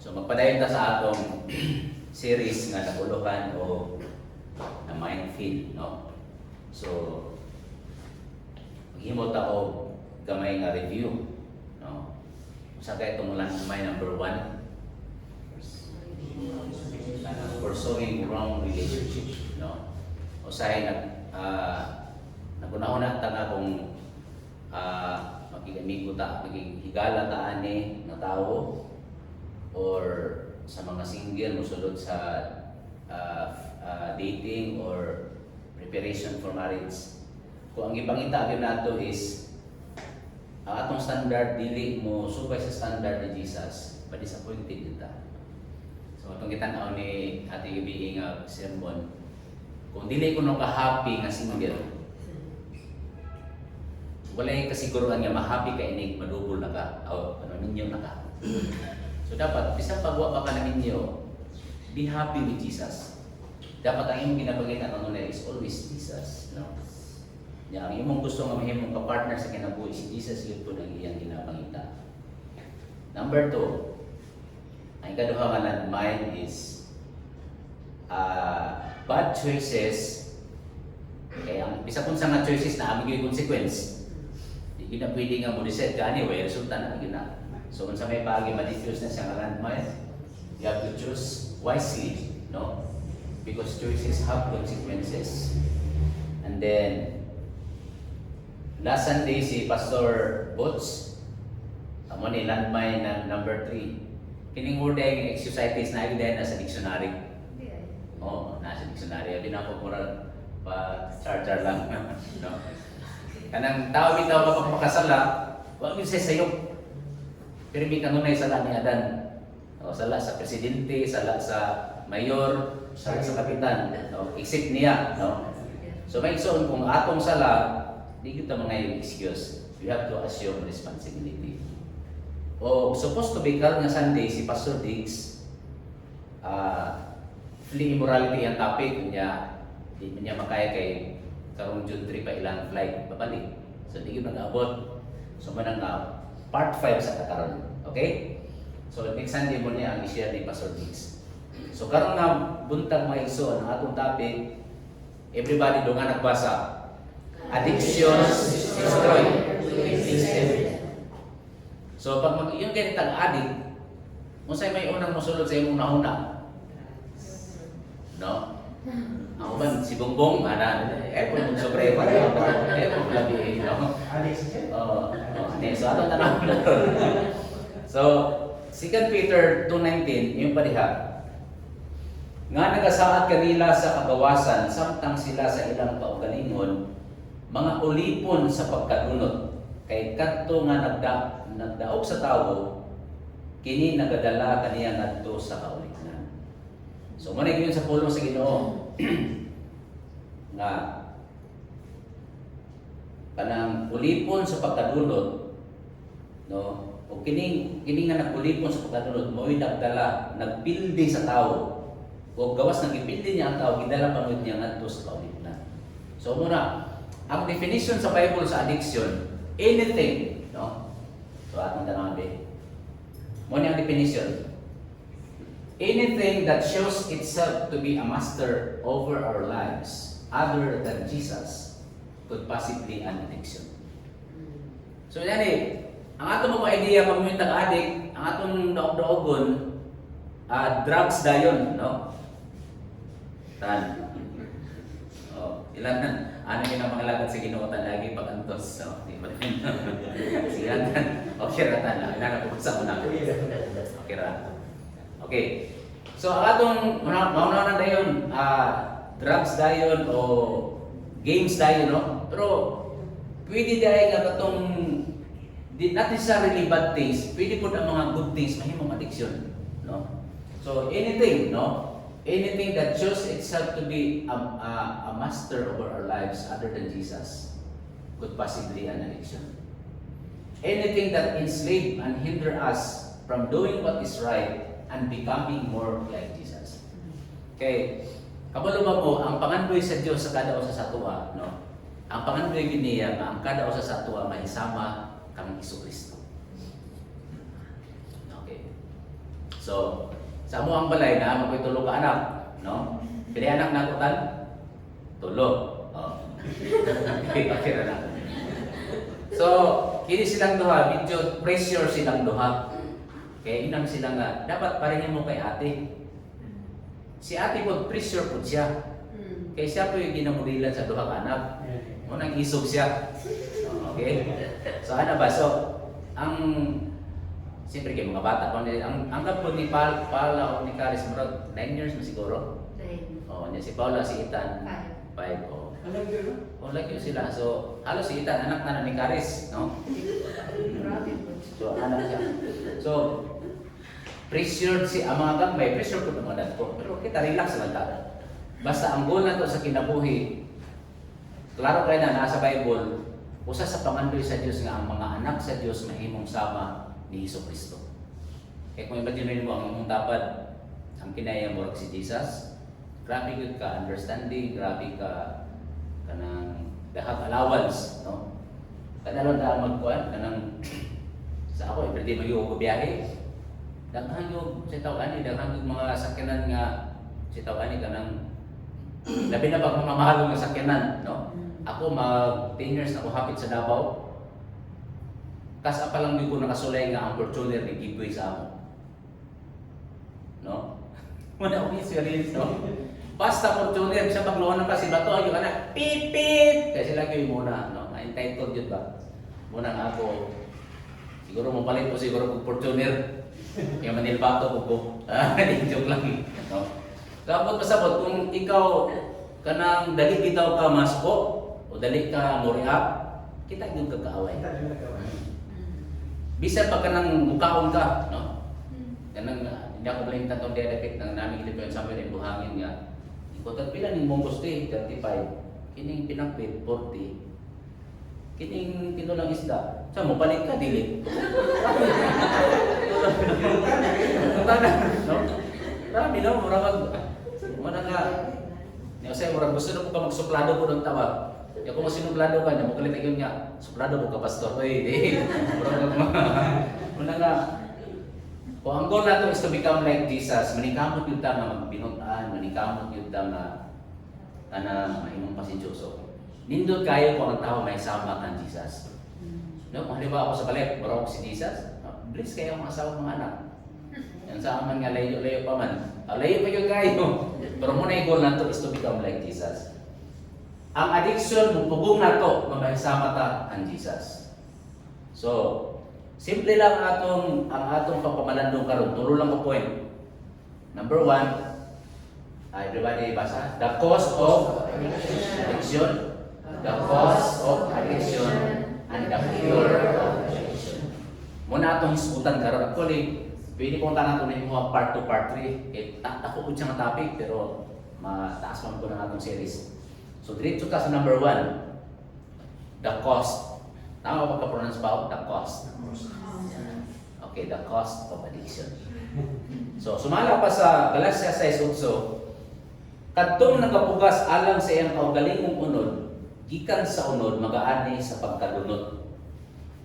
So magpadayon ta sa atong series nga naguluhan o na minefield, no? So maghimo ta og gamay nga review, no? Usa kay itong landmine number 1, pursuing wrong relationship, no? Usahay nagunahuna ta nga kung magigamigo ta, maghigala ta ani nga tao or sa mga single mosulod sa dating or preparation for marriage. Kung ang ipangita gyud nato is ang atong standard dili mo subay sa standard ni Jesus, pa-disappointed kita. So atong gitan-aw ni Ate Gabi nga sermon, kung dili ko no ka-happy nga single, walay kasiguruhan nga ma-happy ka inig madubol na ka o ano ninyo na ka. So dapat bisag pagwa pa ka na ninyo, be happy with Jesus. Dapat ang imong ginabagitan ano na is always Jesus, no? Ya, ang imong gusto nga mahimong ka-partner sa kinabuhi si Jesus, yun po ang iyang ginapangita. Number 2, ang ikaduha nga landmine is bad choices. Kaya ang bisa kung sa nga choices na aming yung consequence, hindi na pwede nga mo reset ka anyway, resulta na gina. So kung sa may pagi ma-diffuse na siya nga landmine, you have to choose wisely, no? Because choices have consequences. And then last Sunday si Pastor Butch, amo ni landmine na number 3. Kining word ay exercises na yun dahil nasa dictionary. Oo, nasa dictionary. Abi na ako mura pa charger lang. No? Kanang tao bitaw mapapakasala, wag yun sayo. Pero may kanunay sala ni Adan. O, sala sa presidente, sala sa mayor, sala sa kapitan. No? Except niya. No? So may igsoon kung atong sala, di kita mga excuse. You have to assume responsibility. O supposed to be karon nga Sunday si Pastor Diggs, flee immorality ang topic niya. Di niya makaya kay karong June 3 pa ilang flight babalik. So di gyud nag-abot. So manang part 5 sa kakaron. Okay? So next Sunday mo niya ang i-share ni Pastor Diggs. So karon nga buntag mga igsoon ang atong topic, everybody do nga nagbasa. Addictions destroy. So pag yung ganitang addict, unsay may unang mosulod sa imong nahuna? No? Ako ba si Bongbong ana kung sobre pa kung labi no. So ato tanaw. So 2 Peter 2:19 yung padiha. Nga nagasaad kanila sa kagawasan samtang sila sa ilang kaugalingon mga ulipon sa pagkadunot kay kadto nga nagdaog sa tawo kini nagadala kaniya ngadto sa kaulignan. So mo na gyud sa pulong sa Ginoo nga kanang ulipon sa pagkadunot, no? O kini nga nagulipon sa pagkadunot mo'y nagdala nagpildi sa tawo. O gawas nang ipildi niya ang tao, gidala pangud niya ngadto sa kaulignan. So muna ang definition sa Bible sa addiction, anything, no? So atong tanabe. Mo ni ang definition. Anything that shows itself to be a master over our lives other than Jesus could possibly an addiction. So yan ang atong mga idea pag may tag-addict, ang atong daog-daogon, drugs dayon, no? Tan. Ilan na? Ano yung namangalagad sa Ginoo lagi pag antos? So, di ba rin? Siya tan. Okay ra tan. Ilan na pupunsa ko na. Okay ra. Okay. So, atong mauna na dayon, drugs dayon o games dayon, no? Pero, pwede dayon nga katong not necessarily bad things, pwede po ang mga good things, mahimong addiction, no? So, anything, no? Anything that shows itself to be a master over our lives other than Jesus could possibly an addiction. Anything that enslave and hinder us from doing what is right and becoming more like Jesus. Okay, kabalo ba mo, ang pangandoy sa Dios sa kada usa sa tuwa, no? Ang pangandoy giniya nga ang kada usa sa tuwa mahisama kang Hesukristo. Okay. So, sa mo ang balay na makoy tulo ka anak, no? Pili anak na kutan? Tulo. Oh. Okay ra na. So, kini silang duha, medyo pressure silang duha. Kaya inang sila nga, dapat parehin mo kay ate. Si ate po, pressure po siya. Kaya siya po yung ginamulilan sa duha ka anak. Munang isog siya. Okay? So ano ba? So, siyempre kayo mga bata, ang kapod ni Paula o ni Caris Morag, 9 years na siguro? 9. Oo, si Paula, si Ethan, 5. Oo. Oh, like yun sila. So, halos si Ethan, anak na ni Caris, no? So, anak siya. So, pressured si ang mga gamay, pressure ko naman dad ko. Pero kita relax lang ta. Basta ang goal na to sa kinabuhi, klaro kayo na nasa Bible, usa sa pamandoy sa Dios nga ang mga anak sa Dios mahimong sama ni Hesukristo. Kaya kung imagine mo ang imong dapat ang kinaya mo si Jesus, grabe good ka understanding, grabe ka kanang dahag allowance, no? Kanalon ta magkuan kanang sa ako everyday magyugo ko biyahe. Daghan yung sa tao ani, daghan yung mga sakyanan nga sa tao ani kanang labi na pagmamahal ng sakyanan, no? Ako mag 10 years na ako hapit sa Davao. Kas pa lang ko nakasulay nga ang Fortuner ni giveaway sa amo. No? Wala ko serious, no? Basta Fortuner siya pagluon ng kasi bato yung anak pip pip kasi lagi yung muna, no? Entitled yun ba? Muna nga ako siguro mo palit po siguro kung Fortuner. Kaya manilbato ko. Joke lang, no? Kapag pasabot kung ikaw kanang dali bitaw ka masko o dali ka muriap, kita gyud ka kaaway. Bisan pag kanang mukaon ka, no? Kanang hindi ako blame tatong dedicate ng namin gilip sa amin buhangin nga. Iko tag pila ning mong gusti 35. Kining pinakpit 40. Kining kinulang isda. Sa mo palit ka dili. No? Dami no, murag mana nga. Ni usay murag gusto na ko ka magsuplado ko ng tawag. Ya kung sinuplado ka niya, mo kalit yun nga. Suplado mo ka pastor. Oy, di. Murag mana nga. Kung ang goal nato is to become like Jesus, manikamot yun ta nga magbinutan, manikamot yun ta nga mahimong pasensyoso. Nindot kayo kung ang tao may sama kang Jesus. No, kung halimbawa ako sa balik, mura ako si Jesus, bless kayo ang asawa mga anak. Yan sa aman nga layo-layo pa man. Layo pa yun kayo. Pero muna yung goal nato is to become like Jesus. Ang addiction, mupugong nato, mamayasama ta ang Jesus. So, simple lang ang atong pagpamalandong karon. Turo lang ko point. Number 1, everybody basa. The cause of addiction. The cause of addiction and the cure of addiction. Muna atong hisgutan karon. Actually, pwede po tanan natin yung part 2, part 3. Ako po siyang topic, pero mataas man po na atong series. So, diretso ka sa number 1. The cost. Tama ba ka-pronounce ba? The cost. Okay, the cost of addiction. So, sumala pa sa Galatia 6:8. Kadtong nagapugas alang sa iyang kaugalingong unod, gikan sa unod magaani sa pagkadunot.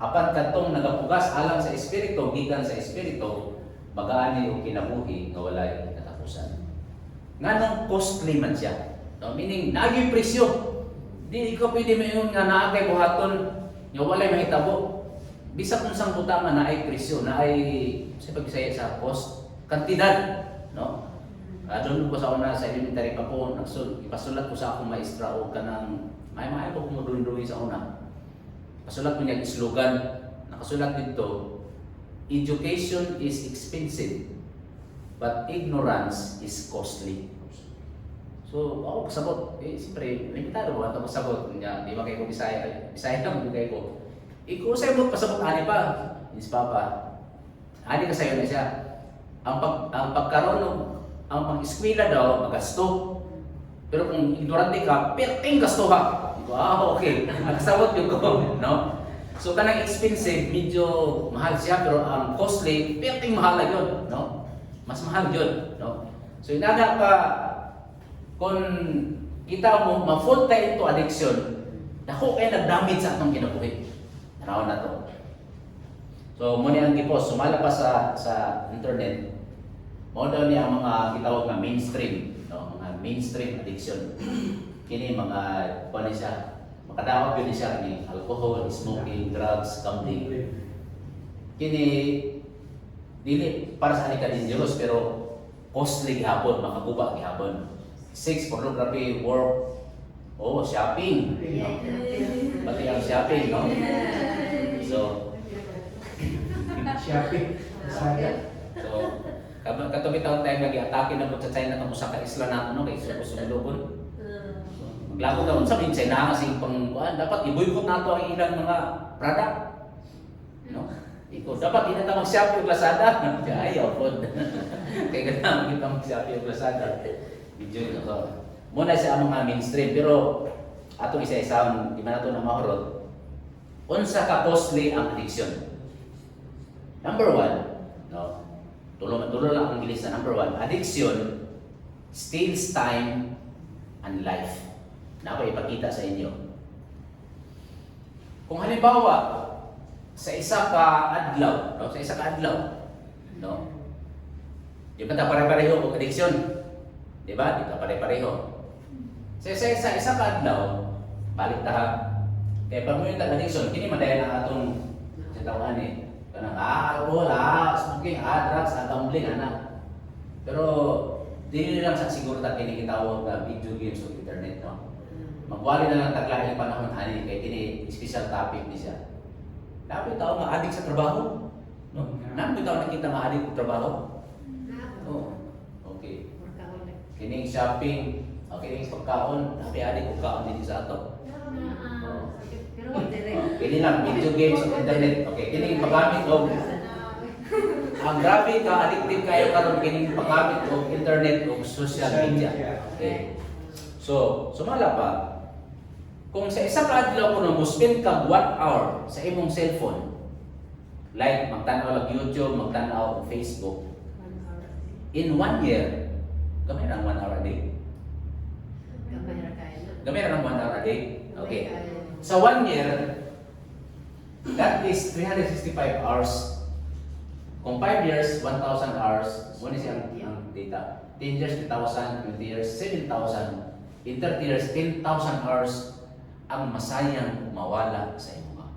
Apan kadtong nagapugas alang sa espiritu, gikan sa espiritu, magaani og kinabuhi nga walay katapusan. Nganong costly man siya? No, meaning naging presyo. Di ko pwede mayon nga naa kay buhaton nga walay mahitabo. Bisag kung sang buta man naay presyo, naay sa pagsaya sa cost, kantidad, no? Doon ko sa una sa elementary pa po, ipasulat ko sa akong maestra o kanang may po kumuduin-duin sa una. Pasulat ko niya slogan, nakasulat dito, education is expensive, but ignorance is costly. So, ako pasabot. Siyempre, limitado ko. Ito pasabot. Di ba kayo ko Bisaya? Bisaya lang, hindi kayo ko. Ikaw sa'yo mo pasabot, ani pa. Yes, Papa. Ani ka sa'yo na siya. Ang pagkaroon, ang pang-eskwela daw, magasto. Pero kung ignorante ka, perting gasto ha. Okay. Nakasabot yun ko. No? So, kanang expensive, medyo mahal siya. Pero ang costly, perting mahal na yun. No? Mas mahal yun. No? So, inaga pa, kung kita mo ma-fall tayo into addiction, dako kayo nag-damage sa atong kinabuhi. Tanaw na to. So, muna ang gipos, sumala pa sa internet, Mao daw ni ang mga gitawag nga mainstream, no? Mga mainstream addiction. Kini mga kuan siya, makadawat gyud siya ni alcohol, smoking, drugs, gambling. Kini dili para sa ka dangerous pero costly gihapon, makaguba gihapon. Sex, pornography, work, shopping. No? Pati ang shopping, no? So, Shopping. so, katong bitaw tayo nag-atake na po sa China kung sa ka-isla nato, no? Kaya sumulubon. Maglako daw sa min China kasi pang dapat i-boycott nato ang ilang mga product. No? Iko dapat hindi ta mag-shop yung Lazada. Ayaw po. Kaya ganun kita mag-shop yung Lazada. Video ito. Muna siya ang mga mainstream pero atong isa-isang di man nato na mahurot. Unsa ka costly ang addiction? Number 1, no? Tulo lang ang bilis na number 1. Addiction steals time and life. Na ako ipakita sa inyo. Kung halimbawa, sa isa ka adlaw, no? Sa isa ka adlaw, no? Di ba ta pare-pareho ang addiction? Di ba? Di ta pare-pareho. Sa isa ka adlaw, balik ta ha. Kaya pag mo yung addiction, kini madayon ang atong sa tawhan eh. Kanang alcohol, smoking, drugs, gambling, anak. Pero dili lang sa siguro ta kini gitawag na video games o internet, no? Magwali na lang taglahi ang panahon ani kay kini special topic ni siya. Dapat tao ma-addict sa trabaho. No? Namin tao nakita ma-addict sa trabaho. Oh. Okay. Kining shopping, kining pagkaon, napi-addict og kaon din sa ato. Kini lang video games sa internet. Okay, kining paggamit og ang grabe ka addictive kayo karon kining paggamit og internet og social media. Okay. So, sumala pa. Kung sa isang adlaw ko na mo spend ka 1 hour sa imong cellphone, like magtanaw lang YouTube, magtanaw og Facebook, in 1 year, gamay lang 1 hour a day. Gamay lang 1 hour a day. Okay. Sa 1 year, that is 365 hours. Kung 5 years, 1,000 hours. Muna siya ang data. 10 years, 2,000. 20 years, 7,000. In 30 years, 10,000 hours ang masayang mawala sa imo ka.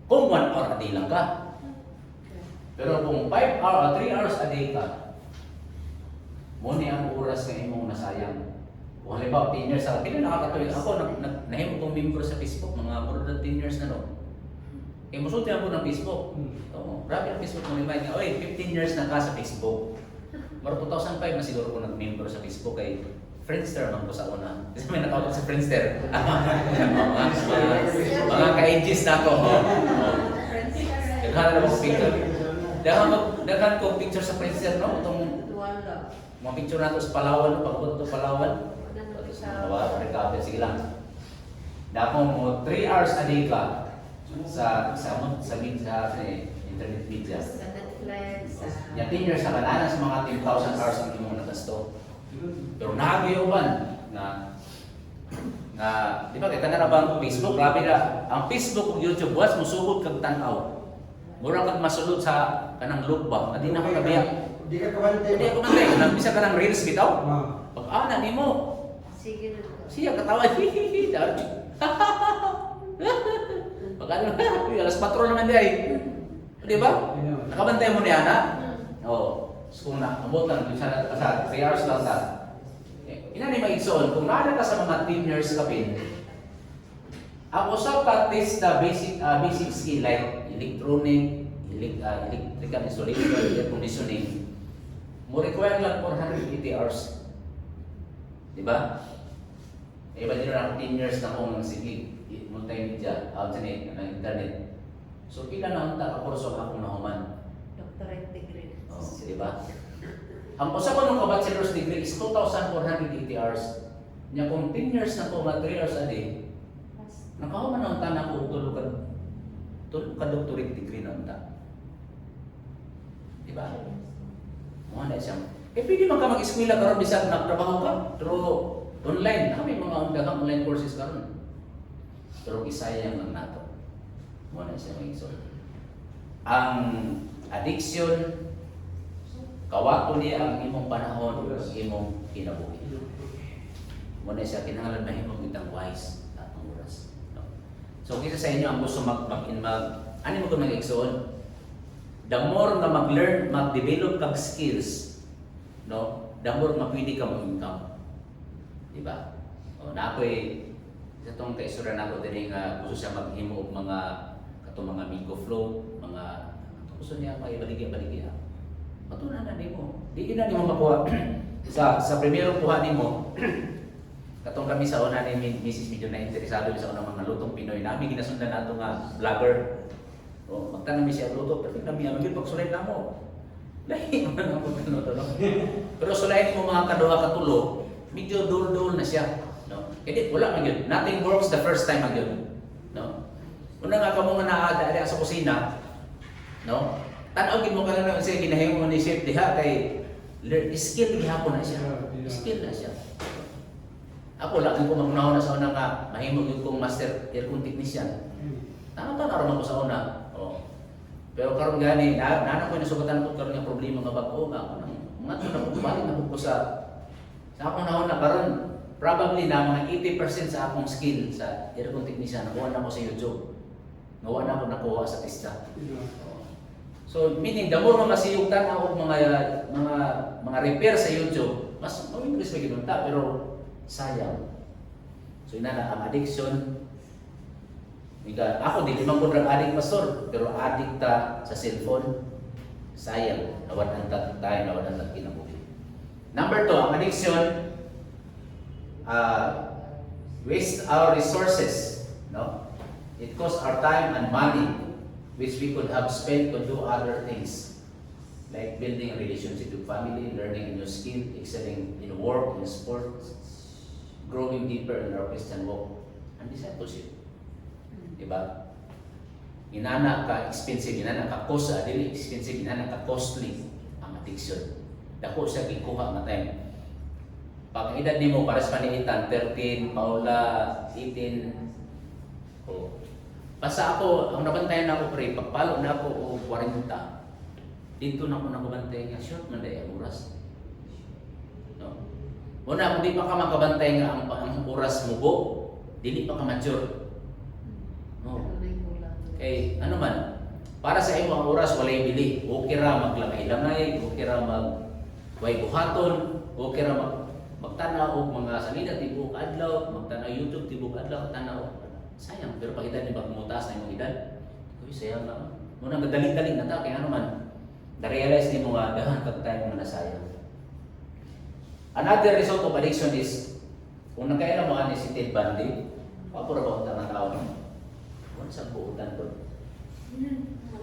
Kung 1 hour a day lang ka. Pero kung 3 hours a day ka, muna ang oras na imong nasayang. Kung halimbawa 10 years ako, pila nakakatuloy ako, nahimo kong member sa Facebook, mga more than 10 years na no. Eh, musulti ako ng Facebook. Grabe ang Facebook mo limay nga, 15 years na ka sa Facebook. Maro 2005 na siguro ko nag-member sa Facebook kay Friendster man ko sa una. Kasi may nakautot sa Friendster. Mga ka-ages na ako. Daghan na mo picture. Daghan ko picture sa Friendster, no? Itong mga picture nato sa Palawan, pag-abot ito Palawan. Recover, sige lang. Dapat mo 3 hours a day ka sa internet media. Yung 10 years na kananas mga 10,000 hours ang imong nagasto. Pero nagayoban na di ba kay kanara bang Facebook, grabe na ang Facebook ug YouTube was musugod kag tan-aw. Mura kag masulod sa kanang loop ba, adi na ka kabiya. Di ka kumantay. Di ako nantay, nang bisa ka ng reels bitaw. Pag ana nimo. Sige na. Siya katawa hihihi dali. Pag ano, alas 4 naman di ay. Di ba? Nakabantay mo ni ana? Oo. So kung naabot lang sa 3 hours lang ta. Ina ni maigsoon, kung naala ka sa mga 10 years kapin, ang usap ka test the basic skill like electronic, electrical installation, air conditioning, mo require lang 480 hours. Di ba? Iba din na ako 10 years na akong sige, multimedia, outside ng internet. So pila na ang kurso akong nahuman. Doctorate degree. Oh, di ba? Ang usa ko ng bachelor's degree is 2,480 hours. Nya kung 10 years na ko, 3 hours a day, nakahuman na ang tanan ko tulog ka doctorate degree na unta. Di ba? Mo na siya. Eh pwede man ka mag-eskwela karon bisag nagtrabaho ka, pero online, kami mga daghang online courses karon. Pero isayang lang nato. Mo na siya mag-isol. Ang addiction Kawato niya ang imong panahon, ang imong kinabuhi. Muna siya kinahanglan na imong itang wise at ang oras. No? So kisa sa inyo ang gusto ano mo kung mag-exon? The more na mag-learn, mag-develop kang skills, no? The more mapwede ka mo-income. Diba? O, na ako'y sa itong kaisura na ako din nga gusto siya maghimo og mga Migo Flow, mga gusto niya maibalik-balik. Matunan na nimo. Di na nimo makuha sa primero kuha nimo. Katong kami sa una ni Mrs. medyo na interesado sa unang mga lutong Pinoy. Nami ginasundan nato nga vlogger. O magtanong mi siya luto, pero kami ang gyud pagsulay namo. Lahi man ang pagluto no. Pero sulay nimo mga kaduha ka tulo, medyo dul-dul na siya, no. Kaya wala man gyud. Nothing works the first time man gyud. No. Una nga kamo nga naa sa kusina, no. Tanaw gid mo kanang sa ginahimo ni chef diha kay skill gihapon na siya. Skill na siya. Ako lagi ko magunahon na sa una nga mahimo gyud kong master aircon technician. Tama ko sa una. Oh. Pero karon gani na ko nasugatan ko karon nga problema nga bag-o nga mga tunang balik na ko sa akong nahon na karon probably na mga 80% sa akong skill sa aircon technician nakuha na ko sa YouTube. Nakuha na ko nakuha sa testa. So meaning the more nga masiyugtan ako mga repair sa YouTube, mas ma-increase pa gid ta pero sayang. So inana ang addiction. Ako di man ko drug addict pastor, pero addict ta sa cellphone. Sayang, nawalan ta tayo, nawalan ta kinabuhi. Number 2, ang addiction waste our resources, no? It costs our time and money, which we could have spent to do other things, like building a relationship with family, learning a new skill, excelling in work, in sports, growing deeper in our Christian walk, and discipleship. Diba? Inana ka expensive, inana ka cost, dili expensive, inana ka costly ang addiction. Dako siya gikuha nga time. Pag edad nimo para sa paniitan 13, Paula 18. Oh. Basta ako, ang nabantayan na ako pre, pagpalo na ako o 40, dito na ako nakabantay nga, short man dahil ang oras. No? Una, kung di pa ka makabantay nga ang oras mo bo, dili pa ka mature. No? Eh, ano man, para sa imo ang oras, walay bili. Okay ra maglamay-lamay, okay ra way buhaton, okay ra magtanaw og mga salida tibok adlaw, magtanaw YouTube tibok adlaw, tanaw. Sayang, pero pag edad ni pagmutas na imong edad, uy, sayang lang. Muna nagdaling-daling na ta, kaya ano man, na-realize ni mo nga, dahan kag tayo mga nasayang. Another result of addiction is, kung nagkailan mo ani si Ted Bundy, papura ba utang ng tao? Kung saan po utang ko?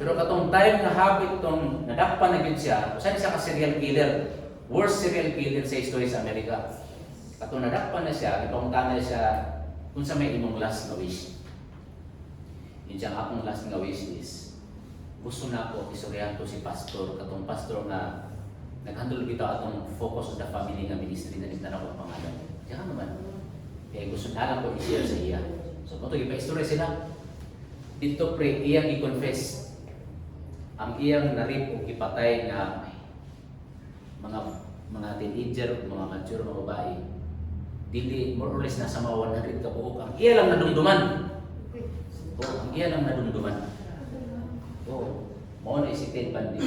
Pero katong time na habit itong nadakpan na yun siya, saan siya ka serial killer? Worst serial killer sa history sa Amerika. Katong nadakpan na siya, ipangutang na siya, kung sa may imong last na wish. Yun siya, akong last na wish is, gusto na ako isoryahan ko si pastor, katong pastor na naghandle bitaw atong focus on the family nga ministry na nagtanaw ko ang pangalan. Diyan naman. Kaya gusto na lang ko i-share sa iya. So, ito, ipa-story sila. Dito pre, iyang i-confess ang iyang narip o ipatay na mga teenager, mga mature, mga babae. Dili, more or less nasa mga 100 ka buhok. Ang iya lang nadumduman. Ang iya lang nadumduman. Mao na si Ted Bundy.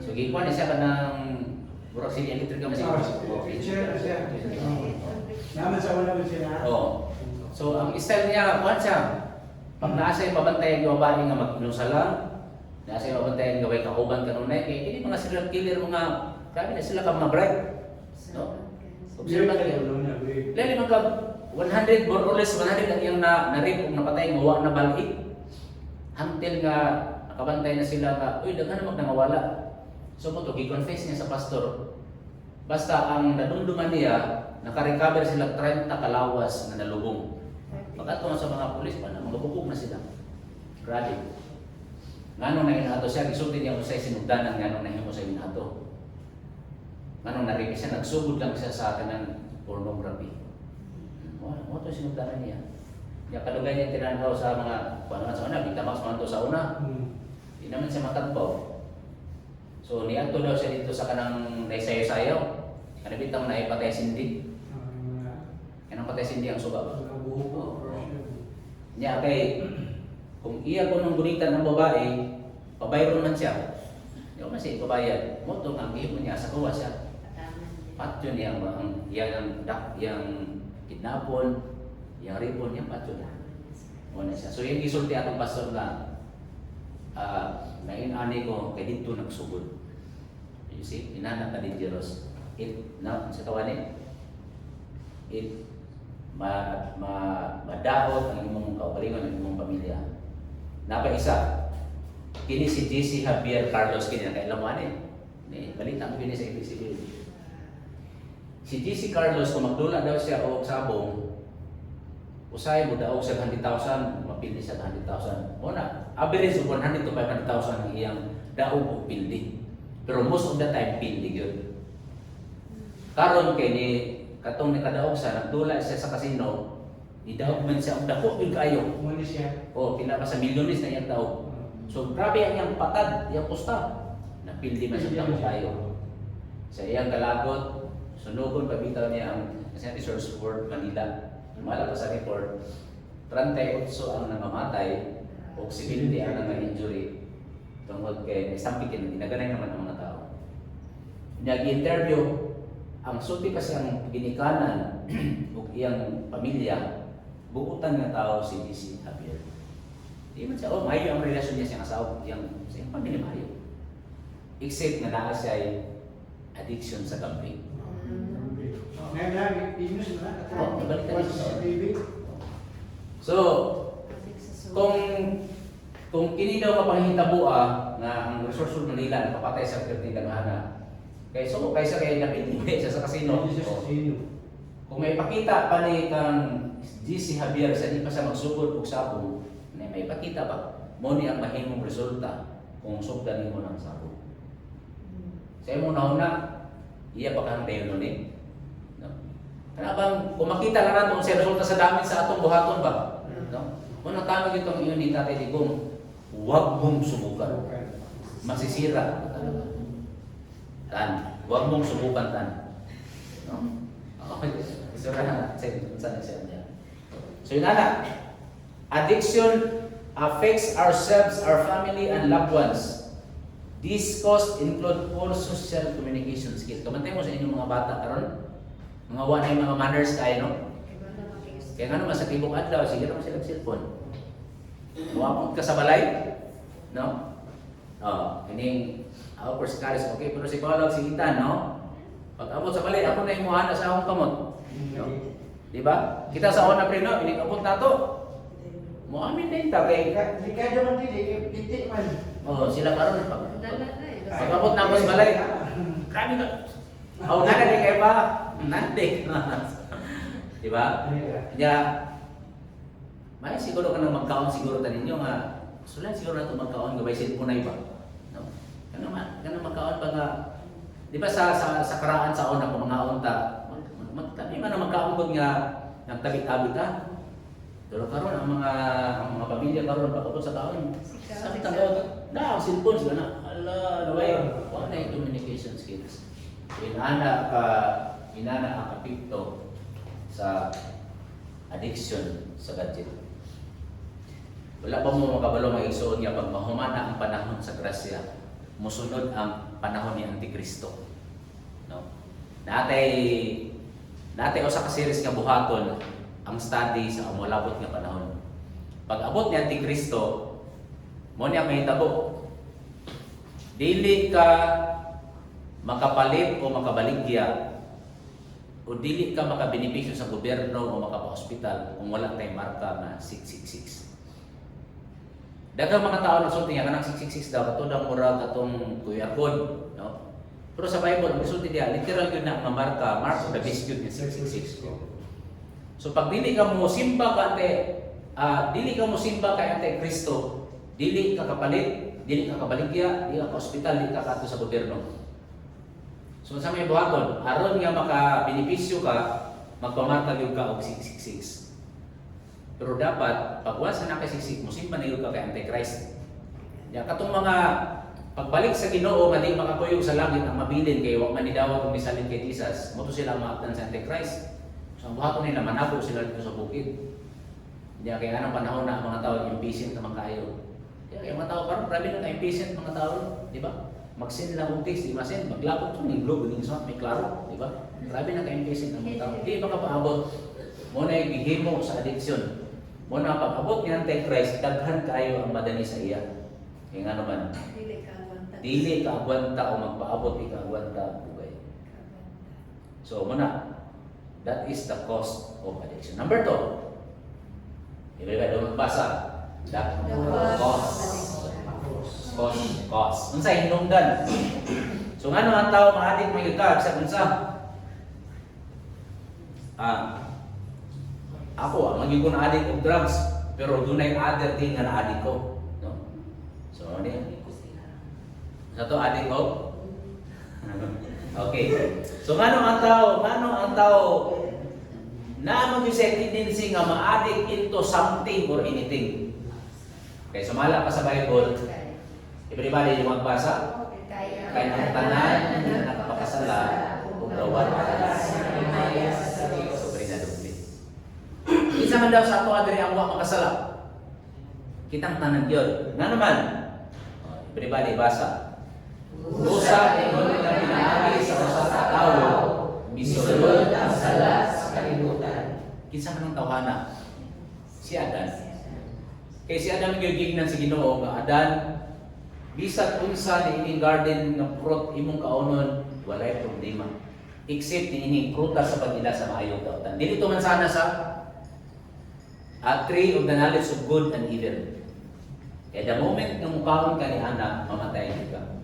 So, gikuha na siya ka ng burak sila electric ka masig. Naman sa una mo siya. So, ang style niya, kuhan siya. Pag nasa yung mabantayan yung babae nga mag-inusa lang, nasa yung mabantayan gaway kauban kanunay, hindi mga serial killer, mga, grabe na sila ka mga bright. No? Observe kayo. Lali mga 100, more or less 100 ang iyang na-rape o napatay, mawa na balik. Until nga, nakabantay na sila nga, uy, daghan na magnangawala. So po to, i-confess niya sa pastor. Basta ang nadumduman niya, naka-recover sila 30 kalawas na nalubong. Pagkatong sa mga pulis pa na, magabukog na sila. Grabe. Nganong na inato siya, gisulti niya ko sa sinugdanan, nganong na himo sa inato. Nganong na-rape siya, nagsugod lang siya sa kanang pornography. Mo to sinugdanan niya. Niya kalugay niya tinanaw sa mga, kung naman sa una, bitamax man to sa una. Hindi naman siya matagpaw. So niadto daw siya dito sa kanang naisayaw-sayaw. Kanabitang naipatay sindi. Kanang patay sindi ang suba ba? Niya kay kung iya ko nung gunitan ng babae, pabayron man siya. Di ko man siya ipabayad. Moto ang gihimo niya sa kuwa siya. Patyo niya yang kidnapon, yang ripon niya patyo na. Wala siya. So yung gisulti atong pastor na nainani ko kay dito nagsugod. You see, inanak ka din Jeros. Sa kawanin, madaot ang imong kaugalingon ng imong pamilya. Napa isa, kini si JC Javier Carlos kini nakailaman balita mo kini sa ABCBN. Si JC Carlos kung magdula daw siya o sabong, usay mo daw siya 100,000, mapildi siya 100,000. Muna, average of 100 to 500,000 ang iyang daog o pildi. Pero most of the time, pildi yun. Karon kay ni katong ni kadaog sa nagdula siya sa casino, idaog man siya ang dako yung kayo. Muna siya. O, pila pa sa milyones na iyang daog. So, grabe ang iyang patad, iyang pusta. Napildi man siya dako kayo. Sa iyang kalagot, sunugon pabitaw niya ang St. Resource Board Manila. Mala pa sa report, 38 ang namamatay o 70 ang nang-injury tungkol kay istampikin, ginaganay naman ang mga tao. Nag-interview, ang sulti pa siyang ginikanan o iyang pamilya, buutan nga tao si JC Javier. Di man siya, mayo ang relasyon niya sa asawa, sa iyang pamilya mayo. Except na naa siya ay addiction sa gambling. So, kung kini daw mapanghitabua nga ang resource Manila napapatay sa Kirting Ganahan, kaysa kay napindi siya sa casino. Kung may pakita pa ni kang JC Javier sa di pa siya magsugod og sabong, may pakita pa, mo ni ang mahimong resulta kung sugdan nimo ng sabong. Sa imong nauna, iya pa kang dayon ni. Ano bang, kung makita lang natin sa resulta sa damit sa atong buhaton ba? No? Kung natanong itong iyon ni Tatay Digong, huwag mong subukan. Masisira. Tan, huwag mong subukan, Tan. No? Okay, isura na natin sa niya. So yun na, addiction affects ourselves, our family, and loved ones. These costs include all social communication skills. Kamantay mo sa inyong mga bata karon, mga wala yung mga manners tayo, no? Kaya nga naman sa tibok adlaw, sige naman sila cellphone. Huwag ka sa balay, no? Ining ako per si Karis, okay, pero si Paolo, si Itan, no? Pag abot sa balay, ako na imuhana sa akong kamot. No? Diba? Kita sa una pre, no? Inig-abot na to. Muamin din ta kay Di ka naman dili, titik man. sila karon pag abot na ako sa balay. Grabe ka. Nana di kay ba? Nandik. Diba? Kaya may siguro ka nang magkaon siguro ta ninyo nga sulan siguro nato magkaon gabay cellphone na iba. No? Kana magkaon pa nga di ba sa karaan sa una ko mga unta magtabi man magkaon gud nga nagtabit-abit ta. Pero karon ang mga pamilya karon pagabot sa kaon. Sa tawag na cellphone sila na. Ala, naway, wala na yung communication skills. Inana ang kapito sa addiction sa gadget. Wala pa mo makabalo mag-igsoon niya pag mahumana ang panahon sa grasya, musunod ang panahon ni Antikristo. No? Natay usa ka series nga buhaton ang study sa umulabot nga panahon. Pag abot ni Antikristo, mo niya mahitabo. Dili ka makapalit o makabaligya o dili ka makabenepisyo sa gobyerno o makapa-hospital kung wala tayong marka na 666. Daghang mga tao nagsulti nga kanang 666 daw katong daw mura katong QR code, no? Pero sa Bible ang sulti diya literal gyud na nga mark of the beast gyud ni 666. So pag dili ka mo simba kay Antikristo, dili ka kapalit, dili ka kabaligya, dili ka hospital, dili ka kadto sa gobyerno. So sa may buhaton, aron nga maka-benepisyo ka, magpamarka gyud ka og 666. Pero dapat pag wala sa nakasisik mo simba na gyud ka kay Antichrist. Ya katong mga Pagbalik sa Ginoo nga di makakuyog sa langit ang mabilin kay wa man nidawat kung misalin kay Jesus, mo to sila maaptan sa Antichrist. So ang buhaton nila manabo sila dito sa bukid. Diya kay anong panahon na ang mga tao impatient naman kayo. Kaya mga tao karon grabe na ka-impatient mga tao, di ba? Magsin lang utis, di masin, maglapot to ning globe ning sa may klaro, di ba? Grabe na ka-impatient ang mga tao. Di ba kapaabot mo na yung gihimo sa addiction. Mo na pag-abot ni Antichrist, daghan kayo ang madani sa iya. Kaya nga naman, Dili ka agwanta. dili ka agwanta o magpaabot ka agwanta bugay. So muna, that is the cause of addiction. Number 2. Everybody magbasa. That cause. Unsa hinungdan? So ngano ang tao maadik may gagag sa unsa? Ako maging ko na adik og drugs, pero dunay other thing nga na-adik ko, no? So ano yan? Sa to adik ko? Okay. So ngano ang tao na mag-isip tendency nga ma-addict into something or anything. Okay, sumala pa sa Bible. Everybody yung magbasa. Kaya ang tanan na nakapakasala ug rawat sobre na dubli. Isa man daw sa ato adiri ang wa makasala. Kitang tanan gyud. Nga naman. Everybody basa. Usa ingon nga pinaagi sa usa ka tawo misulod ang sala sa kalibutan. Kinsa man ang tawhana? Si Adan. Kay si Adan gigignan sa Ginoo nga Adan bisag unsa ni ining garden nga fruit imong kaunon walay problema. Except ni ining prutas sa pagila sa maayong dautan. Dili to man sana sa tree of the knowledge of good and evil. Kaya the moment nga mukaon ka ni Ana, mamatay ka.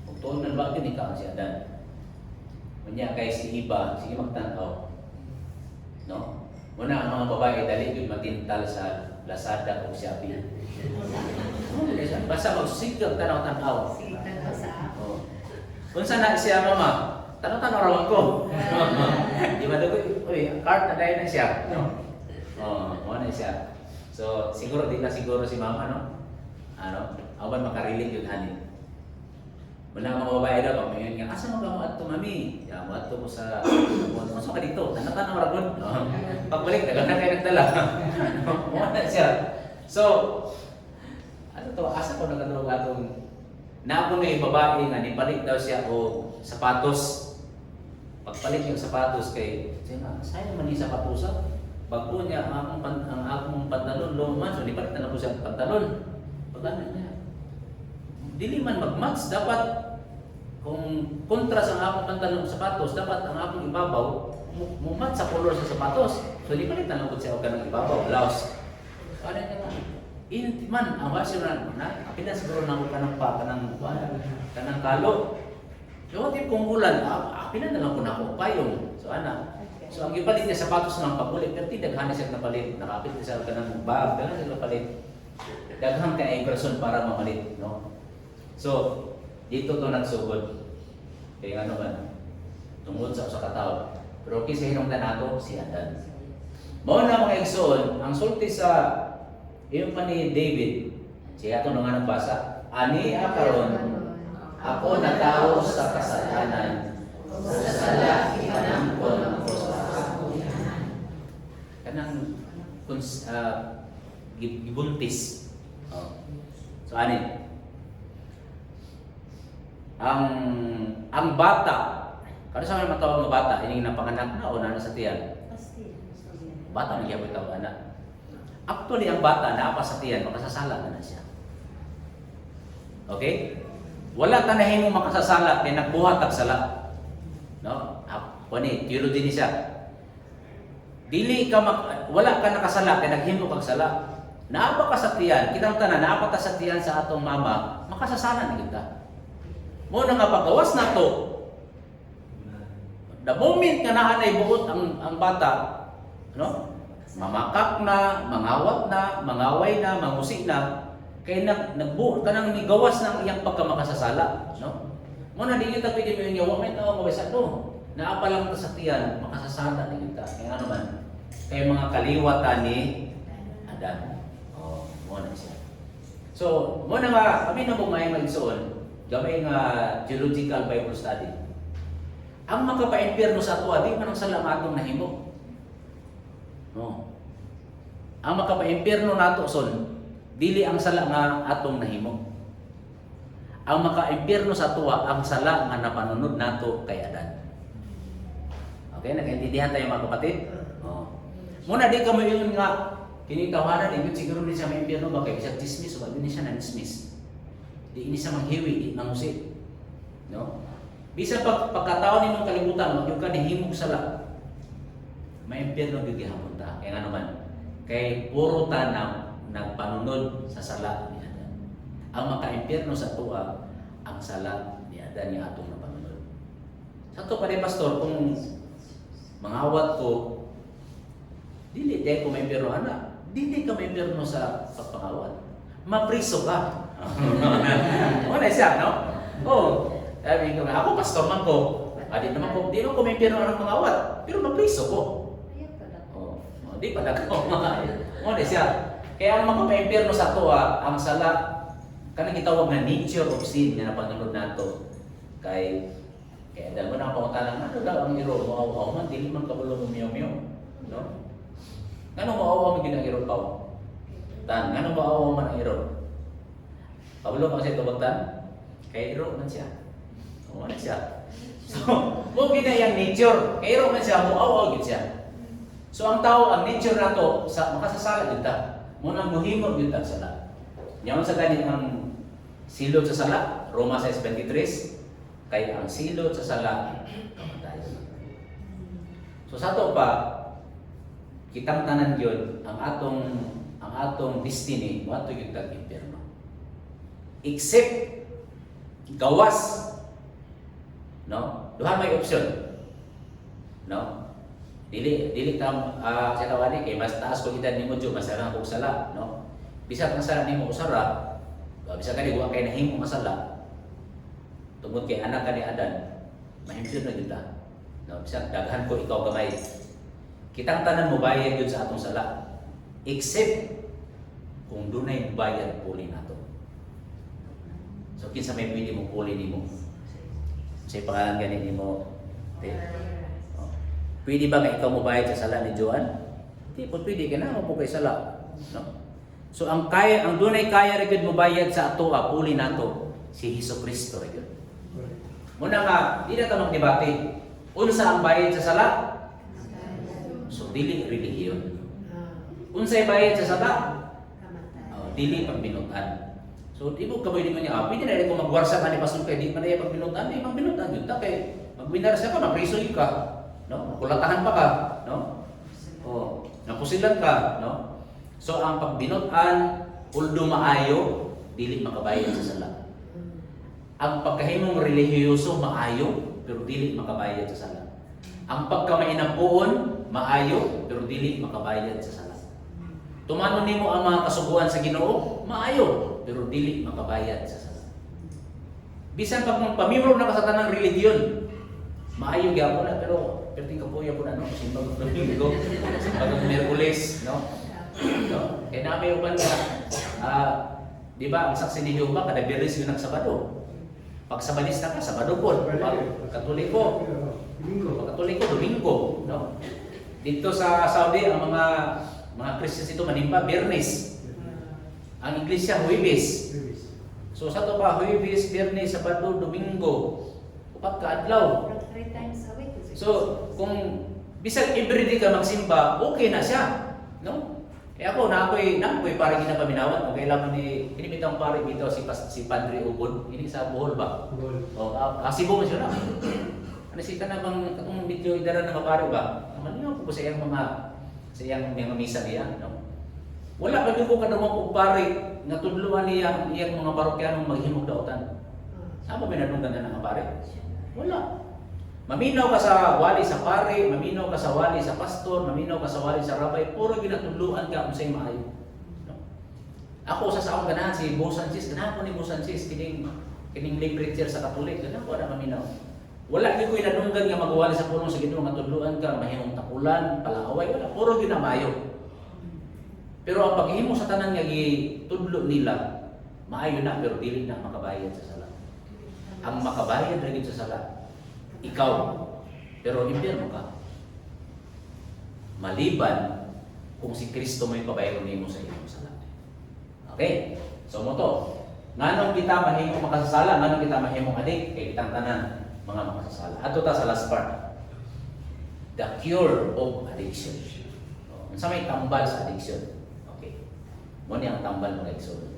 Kung tuon man ba ni ka si Adan. Unya kay si Iba, sige magtanaw. No? Muna ang mga babae dali gyud matintal sa Lazada o Shopee. Basta magsigag tanaw-tanaw. Sige tanaw sa ako. Unsa na siya mama? Tanaw-tanaw raw ko. Di ba daw uy, cart na dai na siya. No? Mo na siya. So siguro di na siguro si mama no. Ano? Awan makarelate yun ani. Wala mga babae daw pag mayon nga asa mo ka mo adto mami? Ya mo adto ko sa mo ka dito. Tanaw-tanaw ra gud. Pagbalik dagan kay nagdala. Mo na siya. So ano to asa ko nagadulog atong naabot nga yung babae nga nipalit daw siya o sapatos. Pagpalit yung sapatos kay siya nga sayang man ni sapatos. Bago niya ang akong pantalon luman so nipalit na ko siya ang pantalon. Pagano niya dili man mag-match dapat kung kontras ang akong pantalon sapatos dapat ang akong ibabaw mumatch sa color sa sapatos. So nipalit na ko siya og kanang ibabaw blouse. Ano niya init man ang wasyo na apil na siguro na ko kanang kalo. So di kung ulan apil na lang ko na ako payong. So ana. So ang ipalit niya sapatos ng pagulit pero daghan na siya napalit. Nakapit siya kanang bag, daghan siya napalit. Daghan ka ay person para mamalit, no? So dito to nagsugod. Kaya ano man tungod sa usa ka tawo. Pero kisa hinungdan nato si Adan. Mao na mga igsoon, ang sulti sa iyo pa ni David, siya ito nga nagbasa, ani karon ako na tao sa kasalanan, sa sala ipanangkon ako sa kakuyanan. Kanang gibuntis. So ani ang bata, kano sa mga matawag nga bata, ining napanganak na o na sa tiyan? Bata man gyapon tawag anak. Actually, ang bata na apa sa tiyan, makasasala na siya. Okay? Wala ka na himong makasasala, kaya nagbuhat ang sala. No? Ni, tiro din siya. Dili ka, wala ka nakasala, kaya naghimo kang sala. Naapa ka sa tiyan, kitang tanan, naapa ka sa tiyan sa atong mama, makasasala na kita. Muna nga paggawas na to, the moment ka nahanay buot ang bata, no? Mamakak na, mangawat na, mangaway na, mangusi na, kaya nagbuot ka nang migawas ng iyang pagkamakasasala, no? Muna di kita pwede mo yung yawa, may tawag mawisa to. Naapa lang ka sa tiyan, makasasala na kita. Kaya naman, kaya mga kaliwatan ni Adan. Muna siya. So, mo na nga, kami na mo may magsuon, gamay nga geological Bible study. Ang makapa-impyerno sa tuwa, di man ang salamatong nahimo. No. Ang makapa-impyerno nato son, dili ang sala nga atong nahimo. Ang maka-impyerno sa tuwa, ang sala nga napanunod nato kay Adan. Okay, nag-intindihan tayo mga kapatid? Oh. Muna di ka mo yun nga, kinikawanan, yun siguro din siya may impyerno ba kaya siya dismiss o ba din siya na-dismiss. Di ini siya manghiwi, di mangusit. No? Bisa pagkataon ni mong kalibutan, mag yung ka nihimog sala. May impyerno yung gihapon ta. Kaya nga naman, kay puro ta na nagpanunod sa sala ni Adan. Ang maka-impyerno sa tuwa, ang sala ni Adan yung atong napanunod. Sa to pa rin, Pastor, kung mangawat ko, dili dahil kung may impyerno anak, dili ka may impyerno sa pagpangawat. Mapriso ka. Wala siya, no? Oo. Sabi ko, ako pastor man ko. Di naman ko, di naman ko may impyerno anak mangawat, pero mapriso ko. Di pala ko. Wala siya. Kaya ang mga impyerno sa tuwa, ang sala, kanang gitawag na nature of sin na napanunod nato kay dahil mo na ang pangutanang, ano daw ang iro mo aw man, dili man kabulo mo miyo-miyo. No? Ngano mo aw man ginang iro pa? Tan, ngano mo aw man ang iro? Kabulo man siya tubutan? Kay iro man siya. O man siya. So, mo ginayang nature, kay iro man siya, mo aw gid siya. So ang tao, ang nature nato sa makasasala gid ta. Mo nang muhimo gid ta sala. Nyaman sa gani ang silot sa sala, Roma 6:23, kay ang silot sa sala kamatayon. So sa ato pa, kitang tanan yun, ang atong destiny, wato yung tag-impyerno. Except, gawas. No? Duha may option. No? Dili tam sa tawani kay mas taas ko edad nimo jud mas sarang kog sala, no? Bisag ang sala nimo usara, bisag kani wa kay nahimo masala. Tungod kay anak ka ni Adan, mahimpyerno na kita. No, bisag daghan ko ikaw gamay. Kitang tanan mo bayad yun sa atong sala. Except kung dunay bayad puli nato. So kinsa may pwede mo puli nimo? Sa pangalan gani nimo. Oh. Pwede ba nga ikaw mo bayad sa sala ni Joan? Hindi po pwede kana mo po kay sala, no? So ang dunay kaya ra gyud mo bayad sa ato puli nato si Hesukristo ra gyud. Muna nga, di na tanong debate. Unsa ang bayad sa sala? So, dili relihiyon. Unsay bayad sa sala? Dili pagbinutan. So, di mo kaboy di mo niya, pwede na rin kung magwarsa ka ni Pastor kay di man na yung pagbinutan, di magbinutan yun. Kay magwinarsa ka, mapriso ka. No? Kulatahan pa ka. No? O, napusilan ka. No? So, ang pagbinutan, uldo maayo, dili makabayad sa sala. Ang pagkahimong relihiyoso maayo pero dili makabayad sa sala. Ang pagkamainapuon maayo pero dili makabayad sa sala. Tumanon nimo ang mga kasuguan sa Ginoo maayo pero dili makabayad sa sala. Bisan pag pamimro na ka sa tanang relihiyon maayo gyapon na pero perting kapuya po na no simbag ng Domingo, simbag ng Miyerkules, no? No? Kaya namin uban ka di ba ang saksi ni Jehova kada Biyernes yun ang Sabado. Pag Sabanista ka, Sabado po. Pag Katoliko, Domingo. No? Dito sa Saudi, ang mga Christians ito manimba, Biyernes. Ang Iglesia, Huwebes. So sa ito pa, Huwebes, Biyernes, Sabado, Domingo. Upat ka adlaw. 3 times a week. So, kung bisag everyday ka magsimba, okay na siya. No? Kaya ako, na ako'y parang ginapaminawan. Kung kailangan ni, inimitang pare dito si Padre Ubon. Ini sa Bohol ba? Bohol. O, Cebu man siya na. Ano siya ka na bang katong medyo idara na mapare ba? Naman ko sa iyang mga misa niya. No? Wala ka ko ka naman kung pare nga tudluan niya iyang mga parokyanong maghimog daotan. Saan ba binanunggan na ng pare? Wala. Maminaw ka sa wali sa pare, maminaw ka sa wali sa pastor, maminaw ka sa wali sa rabay, puro ginatudluan ka kung sa'yo maayo. No? Ako sa akong ganahan si Bo Sanchez, ganahan ko ni Bo Sanchez, kining lay preacher sa Katolik, ganahan ko na maminaw. Wala di ko inanunggan nga magwali sa pulong sa Ginoo nga tudluan ka, mahimong takulan, palaaway, wala, puro ginamayo. Pero ang paghimo sa tanan nga gitudlo nila, Maayo na pero dili na makabayad sa sala. Ang makabayad ra gyud sa sala ikaw. Pero impyerno ka. Maliban kung si Kristo may pabayron nimo sa imong sala. Okay? So mo to. Nganong kita mahimong makasasala, nganong kita mahimong adik, kay kitang tanan mga makasasala. Ato ta sa last part. The cure of addiction. Unsa may tambal sa addiction? Okay. Mo ni ang tambal mga igsoon.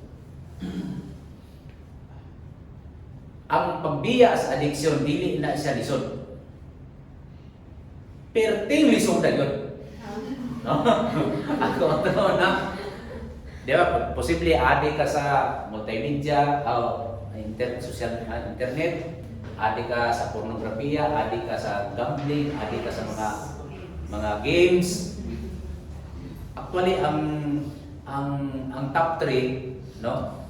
Ang pagbiya sa addiction dili na siya lisod. Perting lisod na yun. No? Ako ito na. Di ba? Posible adik ka sa multimedia, internet, adik ka sa pornografiya, adik ka sa gambling, adik ka sa mga games. Actually, ang top 3, no?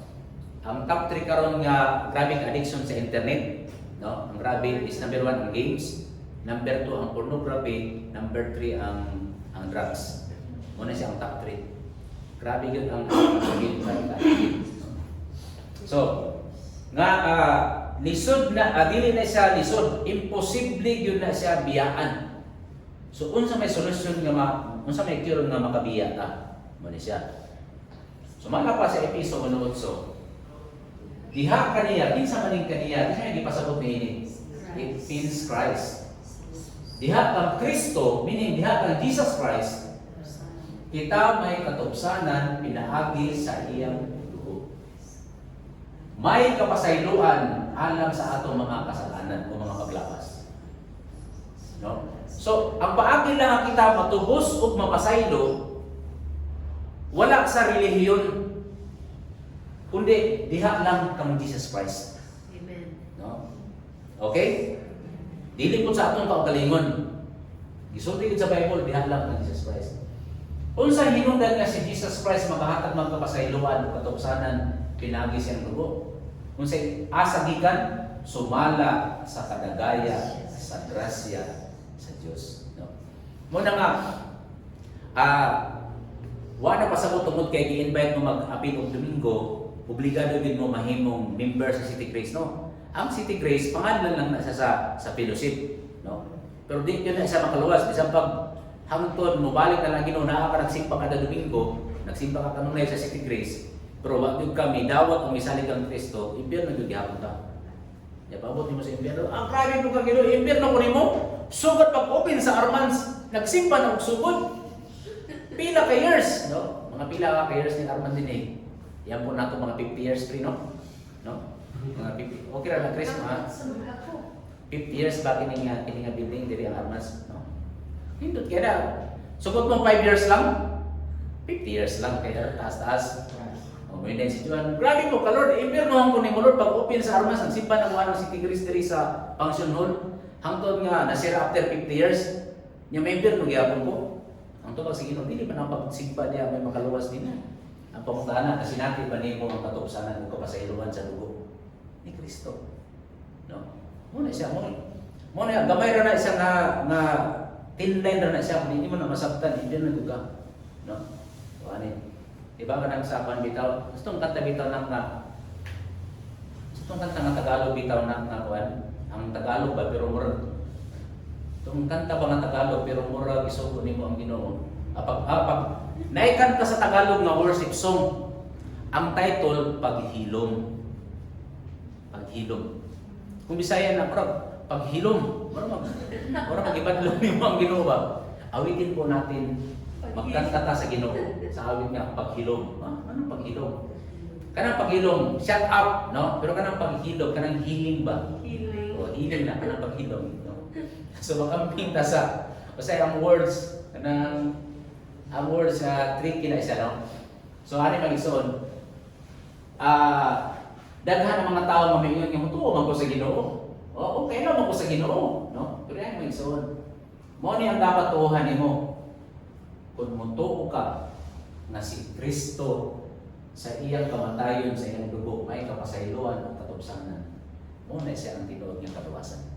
Ang top 3 karon nga grabe addiction sa internet, no? Ang grabe is number 1 ang games, number 2 ang pornography, number 3 ang drugs. Muna siya ang top 3. Grabe yun ang so, nga lisod na, dili na siya lisod, imposible yun na siya biyaan. So, unsa may solusyon nga unsa may cure nga makabiya ta, muna siya. So, mala pa sa episode 8, diha kaniya, kinsa maning kaniya, kinsa may gipasabot niini? It means Christ. Diha kang Kristo, meaning diha kang Jesus Christ, kita may katupsanan pinaagi sa iyang dugo. May kapasayloan alang sa atong mga kasalanan o mga paglapas. No? So, ang paagi lang kita matubos o mapasaylo, wala sa relihiyon, kundi diha lang kang Jesus Christ. Amen. No? Okay? Dili po sa atong kaugalingon. Gisulti sa Bible, diha lang kang Jesus Christ. Unsa hinungdan nga si Jesus Christ makahatag magkapasayloan o katupsanan pinagi siyang dugo? Unsa asa gikan sumala sa kadagaya sa grasya sa Dios, no? Muna nga wala pasabot tungod kay gi-invite mo mag-apil og Domingo, obligado gid mo mahimong member sa City Grace, no? Ang City Grace pangalan lang na siya sa fellowship, no? Pero di yun na isa makaluwas bisan pag hangtod mo balik na lang Ginoo naa ka nagsimba kada Domingo, nagsimba ka kanunay sa City Grace, pero wag gyud kami dawat o misalig ang Kristo, impyerno gyud gihapon ta. Ya paabot nimo sa impyerno. Ang grabe mo ka Ginoo, impyerno ko nimo. Sugod pag open sa Armands, nagsimba na og sugod. Pila ka years, no? Mga pila ka years ni Armand din eh. Yan po nato mga 50 years pre, no? No? Mga 50. Okay ra na Chris, ha? 50 years ba kini nga building diri ang Armands, no? Hindot kaya na. Sugod mo 5 years lang. 50 years lang kaya taas-taas. O may din si Juan. Grabe ko ka Lord. Impyerno ko ni mo Lord pag open sa Armas ang simpan ang ano si Tigris diri sa function hall. Hangtod nga nasira after 50 years. Nya may impyerno gyapon ko. Ang tubag si Ginoo dili man ang pagsigpa diya may makaluwas din. Ang pamutana kasi natin ba nimo ang katupsanan ug kapasayloan sa dugo ni Kristo. No? Muna siya mo na gamay ra na siya nga thin line na siya, hindi mo na masabtan, hindi na duga. No? So, ano diba ka nang saban bitaw? Gustong kanta bitaw gustong kanta nga Tagalog bitaw kuan. Ang Tagalog ba, pero mura. Itong kanta ba nga Tagalog, pero mura isugo nimo ang Ginoo. Pag naikanta sa Tagalog nga worship song, ang title, Paghilom. Paghilom. Kung Bisaya na, paghilom. Wala mag-ibadlong yung mga Ginoo ba? Awitin po natin, magkanta ta sa Ginoo. Sa awit niya, paghilom. Anong paghilom? Kanang paghilom, shut up, no? Pero kanang paghilom, kanang healing ba? Healing. O, healing na, kanang paghilom. No? So, makamping ta sa, kasi ang words, tricky na isa, no? So, ano yung mag-ison? Daghan ng mga tao mamaingon nga mutuo man ko sa Ginoo. O okay na man ko sa Ginoo, no? Pero yan may igsoon. Mo ni ang dapat tuuhan nimo. Kung mutuo ka na si Kristo sa iyang kamatayon sa iyang dugo, may kapasayloan at katupsanan. Mo na siya ang tinuod ng kaluwasan.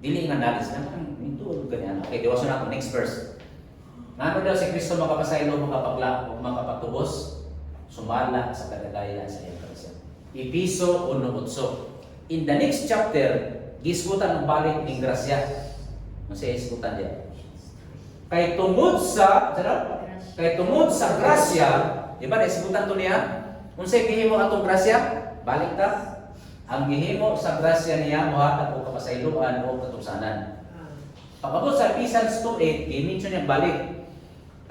Dili nga nalis na ang tuod ganyan. Okay, diwaso na ako next verse. Ngano daw si Kristo makapasaylo makapagla o makapatubos? sumala sa kadagaya sa iyang grasya. Episo 1:8. In the next chapter, gisgutan ang balik ng grasya. Masaya isgutan diyan. Kay tungod sa grasya, di ba isgutan to niya? Unsay gihimo atong grasya? Balik ta. Ang gihimo sa grasya niya mohatag og kapasayloan o katusanan. Pagabot sa Ephesians 2:8, i-mention niya balik.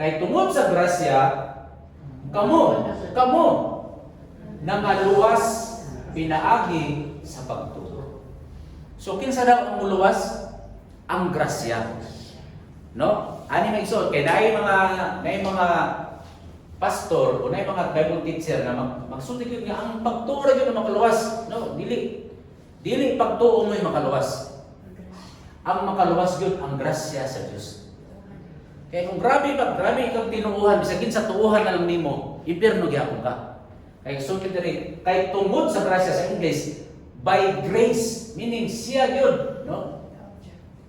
Kay tungod sa grasya, kamo nangaluwas pinaagi sa pagtuo. So kinsa daw ang muluwas? Ang grasya. No? Ani maigsoon kay naay mga pastor o naay mga Bible teacher na magsulti gyud nga ang pagtuo ra gyud ang makaluwas. No, dili pagtuo mo'y makaluwas. Ang makaluwas gyud ang grasya sa Dios. Kaya kung grabe ikaw tinuuhan, bisagin sa tuuhan na lang nimo, impierno gyapon ka. Kaya sunod diri, kay tungod sa grasya sa English, by grace, meaning siya yun, no?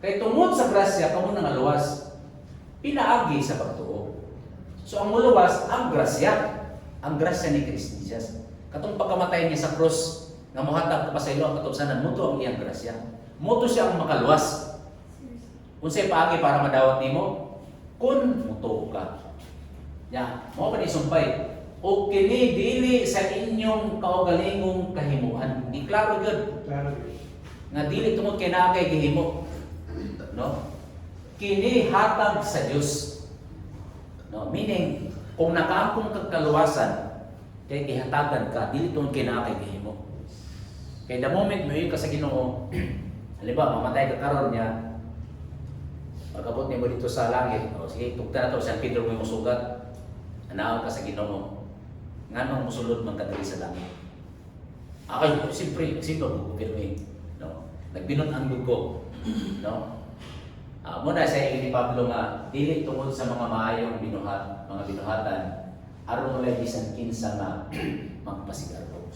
Kay tungod sa grasya, kamo nangaluwas, pinaagi sa pagtuo. So ang muluwas, ang grasya ni Kristo Jesus. Katong pagkamatay niya sa cross, nga mohatag kapasaylo ang katusanan, muto ang iyang grasya. Muto siya ang makaluwas. Unsay paagi para madawat nimo? Kun muto ka. Ya, mo pa ni sumpay. O kini dili sa inyong kaugalingong kahimuan. Di klaro gyud. Klaro. Nga dili tungod kay naa kay gihimo. No? Kini hatag sa Dios. No, meaning kung nakaangkong kag kaluwasan, kay gihatagan ka dili tungod kay naa kay gihimo. Kay the moment mo ka sa Ginoo, halimbawa mamatay ka karon niya, pagabot nimo dito sa langit, o sige tugta na to San Pedro mo sugat. Anaon ka sa Ginoo. Nganong musulod man kadali sa langit. Ako siyempre bugupirmi, no. Nagbinot ang dugo, no. Muna sa ni Pablo nga dili tungod sa mga maayong mga binuhatan aron wala bisan kinsa nga magpasigarbo.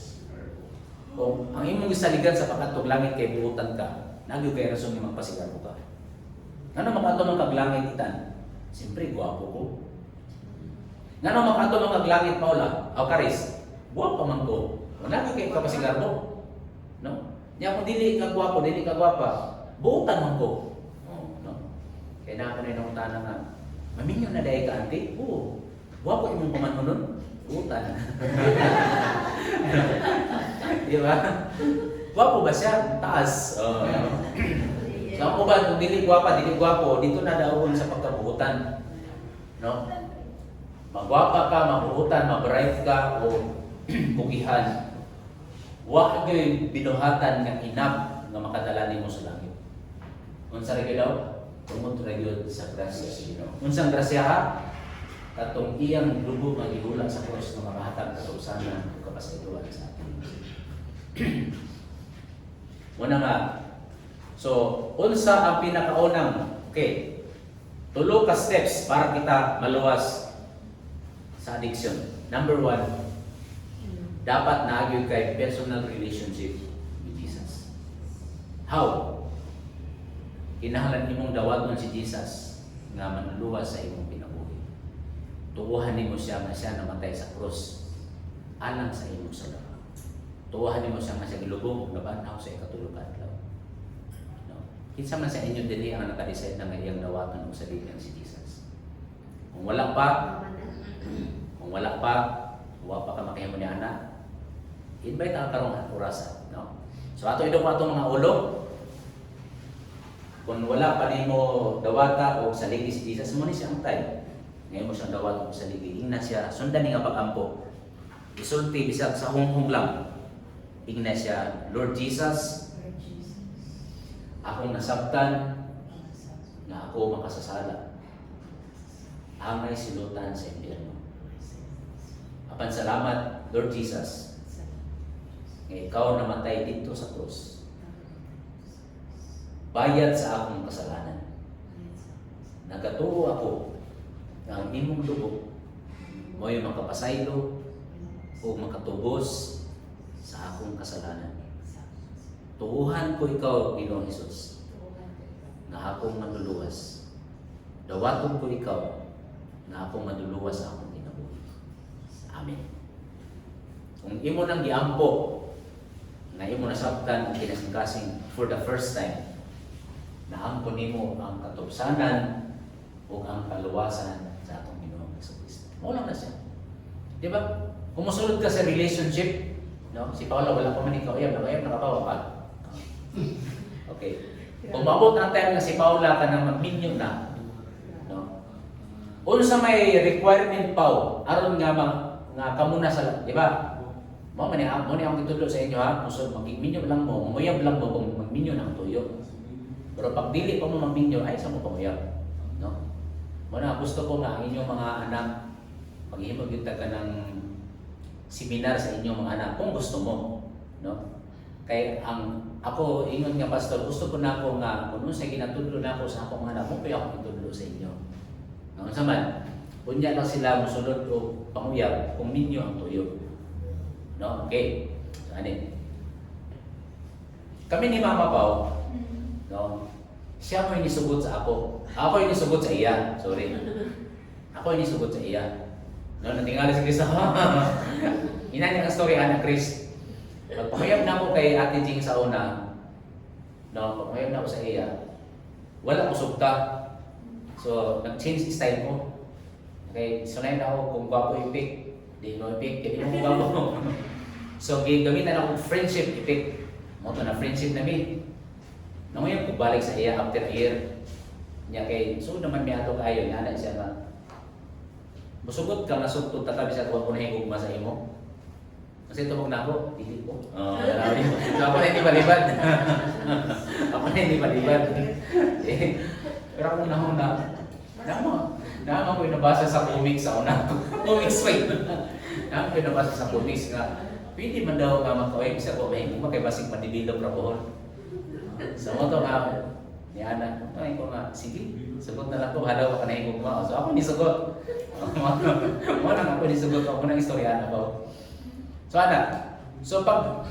Kung ang imong gisaligan sa pagkatog langit kay buutan ka, nagyo kay rason nga magpasigarbo ka. Ngano makato kag langit itan? Siyempre guwapo ko. Ngano makato kag langit Paula? Aw karis. Guwapo man ko. Wala kay kapasigarbo. No? Nya kung dili ka guwapo, dili ka gwapa, buutan man ko. No? Kaya na ako na yung tanang nga, maminyo na dahil ka, ante? Oo. Guwapo imong pamanunon? Buutan. Di ba? Guwapo ba siya? Taas. So ang uban, kung dili guwapo, dito na daon sa pagkabuutan. No? Magwapa ka, mabuutan, mabright ka, o pugihan. Wa gyud binuhatan nga inap nga makadala nimo sa langit. Unsa ra gyud daw? Tungod ra gyud sa grasya sa Ginoo. Unsang grasya ha? Katong iyang lubog nga gihula sa cross nga makahatag katusanan ug kapasayloan sa atin. Una nga. So, unsa ang pinakaunang tulo ka steps para kita maluwas sa addiction. Number 1, dapat naagyo kay personal relationship with Jesus. How? Kinahanglan imong dawaton si Jesus nga manluwas sa imong kinabuhi. Tuuhan nimo siya nga siya namatay sa cross alang sa imong salaba. Tuuhan nimo siya nga siya gilubong ug nabanaw sa ikatulog adlaw. No? Kinsa man sa inyo dinhi ang naka-decide na nga iyang dawaton og saligan si Jesus. Kung wala pa wa pa ka makahimo ni ana, invite ang karong orasa, no? So ato idong ato mga ulo. Kung wala pa nimo dawata o saligi si Jesus mo ni siya antay. Ngayon mo siyang dawata o saligi, ingna siya sundan ni nga pagampo. Isulti bisag sa hunghong lang. Ingna siya, Lord Jesus, akong nasabtan na ako makasasala. Angay silutan sa impyerno. Apan salamat, Lord Jesus, nga ikaw namatay dito sa krus. Bayad sa akong kasalanan. Nagatuo ako na ang imong dugo mo'y makapasaylo o makatubos sa akong kasalanan. Tuuhan ko ikaw, Ginoong Hesus, na akong manluluwas. Dawaton ko ikaw na akong manluluwas sa akong kinabuhi. Amen. Kung imo nang giampo na imo nasabtan ang kinasingkasing for the first time, naampo nimo ang katupsanan o ang kaluwasan sa atong Ginoong Jesucristo. Mao lang na siya. Di ba? Kung musulod ka sa relationship, no? Si Paula wala pa man ikaw, nakabayab nakabawa ka. Okay. Kung maabot ang time na si Paula ka nang magminyo na, no? Unsa may requirement pa aron nga kamo na sa, di ba? Mo man ang gitudlo sa inyo ha, musod magminyo lang mo, mamuyab lang mo kung magminyo ng tuyo. Pero pag dili pa mo magminyo, ay sa mo pamuyab, no? Mo na gusto ko nga ang inyong mga anak paghimog gyud ka ng seminar sa inyong mga anak kung gusto mo, no? Kay ang ako ingon nga pastor, gusto ko na ako nga kung sa ginatudlo na ako sa akong mga anak, mo kaya ako gitudlo sa inyo. Ang saman, unya lang sila mosulod o panguyab kung minyo ang tuyo. No? Okay. So, ani. Kami ni Mama Pao, no? Siya mo inisugod sa ako. Ako inisugod sa iya. Sorry. Ako inisugod sa iya. No, natingali si Chris. Inani ang story ana Chris. Pagpahayag na ako kay Ate Jing sa una. No, pagpahayag na ako sa iya. Wala ko sugta. So, nag-change style ko. Okay, sunay na ako kung gwapo ipik. Di mo ipik, di mo gwapo. So, gamitan ako friendship ipik. Mo to na friendship na mi. Nanguyan ko balik sa iya after a year. Nya kay so naman mi ato kayo nga na siya nga. Musugot ka masugtod tatabi sa tuwa ko na higugma sa imo. Kasi tumog na ako, dili ko. Dalawi ko. So ako na hindi malibad. Ako na hindi malibad. Pero ako na naman ko nabasa sa comics sa una. Comics wait. Naman ko nabasa sa comics nga pwede man daw nga magkaway sa ko may kay basig ma-develop ra pohon. So mo to nga ni Ana, ay ko nga sige, sugot na lang ko halaw ka na higugma. So ako ni sugot. Mo na ako ni sugot ako nang istorya na ba. So ana, so pag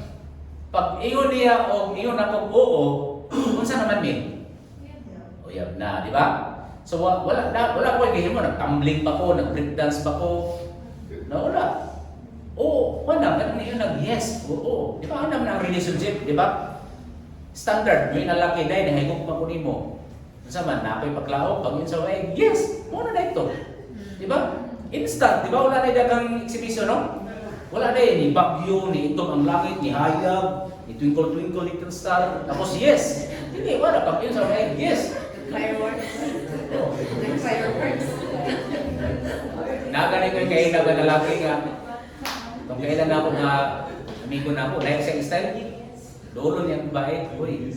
ingon niya o ingon ako oo, unsa naman mi? Uyab na, di ba? So wala ko gihimo, nag-tumbling pa ko, nag-break dance pa ko. Na wala. Oo, wala ganun niyo nag-yes. Oo, di ba? Ano naman ang relationship, di ba? Standard, yung lalaki dahil nahigog pa ko nimo. Unsa man na ako'y paglaom, pag yun sa way, yes, mo na ito. Di ba? Instant, di ba? Wala na dagang exhibition, no? Wala na ni bagyo, ni itom ang langit, ni hayag, ni twinkle little star. Tapos yes. Hindi, wala. Pag yun sa way, yes. Fireworks. Fireworks. Nagani ko yung kailan na lalaki nga. Kung kailan ako nga, amigo na ako, like sa style, lolo niya ang babae, uy,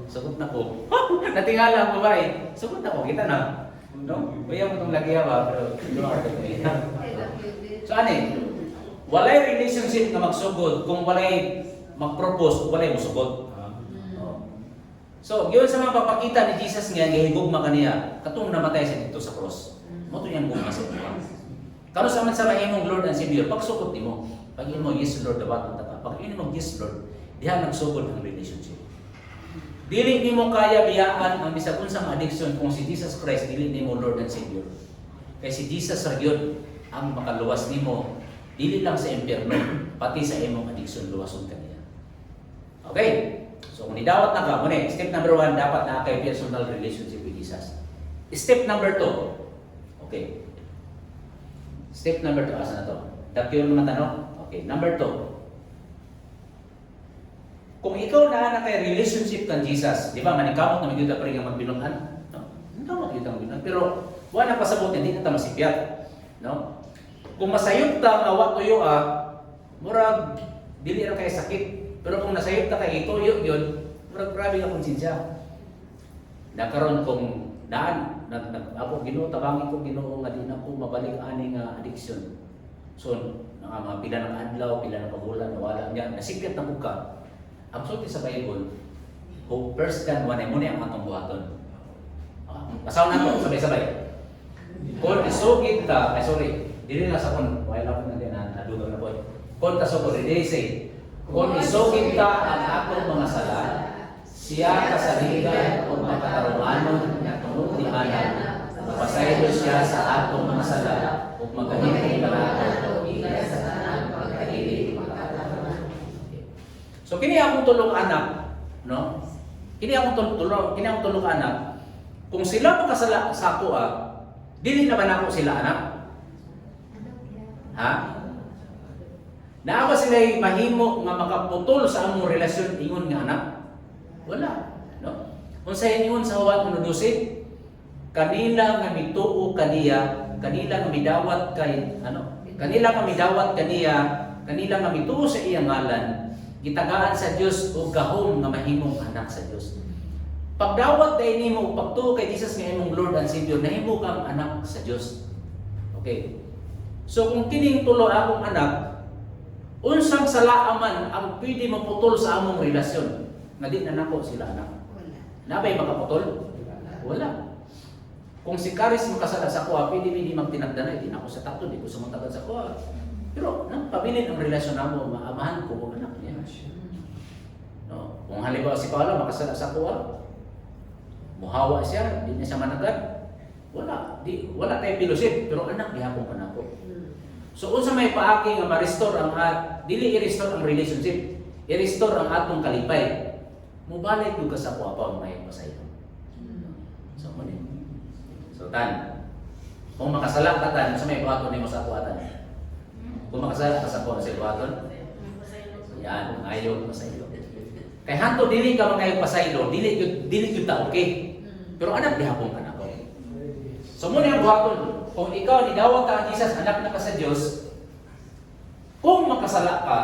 sagot na ko. Natingala ang babae, sagot na ko, kita na. No? Kaya mo itong lagi ba, pero so ano walay relationship na magsugod kung walay mag-propose, kung walay musugod. So, yun sa mga papakita ni Jesus nga, gihigugma kaniya, katong namatay siya dito sa cross. Mo to yan gugma sa iba. Kano sa man sa mahimong Lord and Savior, pagsukot nimo, pag imo yes Lord, dapat ta. Pag imo yes Lord, diha nagsugod ang relationship. Dili nimo kaya biyaan ang bisag unsang addiction kung si Jesus Christ dili nimo Lord and Savior. Kay si Jesus ra gyud ang makaluwas nimo dili lang sa impyerno, pati sa imong addiction luwason kaniya. Okay? So kung nidawat na ka, muna, step number 1, dapat na kay personal relationship with Jesus. Step number 2, okay. Step number 2, asa na to? Dakyo naman tanong? Okay, number 2. Kung ikaw na kay relationship kan Jesus, di ba, manikamot na magyuda pa rin ang magbinunan? No? Manikamot magyuda ang magbinunan. Pero, wala na pasabot, hindi na masipyat. No? Kung masayot ta, nga tuyo murag, dili ra kay sakit. Pero kung nasayot ta kay ituyo yun, murag grabe nga konsensya. Nakaroon kung ako Ginoo tabangi ko Ginoo nga di na ko mabalik ani nga addiction. So mga pila ng adlaw, pila ng pagulan nawala niya, nasikret na ka. Ang sulti sa Bible, who first can one mo ang atong buhaton. Pasaw na to sabay-sabay. Kung isugid ta, dili na sa kon, while ako na din nadugang na po. Kung tasugod, dili say, kung isugid ta ang atong mga sala, siya kasaligan o makatarunganon na tungod ni Ana, mapasaylo siya sa atong mga sala o magahimik na nato, ila sa tanang pagkaili So kini akong tulong anak, no? Kini akong tulong anak. Kung sila makasala sa ako, dili na ba nako sila anak? Ha? Naa ba sila mahimo nga makaputol sa among relasyon ingon nga anak? Wala, no? Unsa ingon sa Juan 1:12? Kanila nga mituo kaniya, kanila nga midawat kay kanila nga midawat kaniya, kanila nga mituo sa iyang ngalan, gitagaan sa Dios og gahom nga mahimong anak sa Dios. Pagdawat dahil nimo pagtuo kay Jesus nga imong Lord and Savior, nahimo kang anak sa Dios. Okay. So kung kining tulo akong anak, unsang salaaman ang pwede maputol sa among relasyon? Nga di na nako sila anak. Wala. Nabay makaputol? Wala. Kung si Karis makasala sa kuha, pwede magtinagdanay, di na ako sa tato, di ko sumuntagan sa kuha. Pero pabilin ang relasyon namo, maamahan ko kung anak niya. No? Kung halimbawa si Paula makasala sa kuha, muhawa siya, di niya siya managat, wala tayo pilusip, pero anak, gihapon ka na ako. So unsa may paaki nga ma-restore ang dili i-restore ang relationship, i-restore ang atong kalipay. Mubalik yung ka sa kuha pa may pasayo. So mo din. So tan, kung makasala ka tan, sa may buhaton nimo sa kuwatan. Kung makasala ka sa kuha sa buhaton, yan, ayaw pasaylo. Kay hanto dili ka makayo pasaylo, dili gyud ta okay. Pero anak gihapon ka na ako. So mo ang buhaton, kung ikaw ni dawat ka ang Jesus, anak na ka sa Dios, kung makasala ka,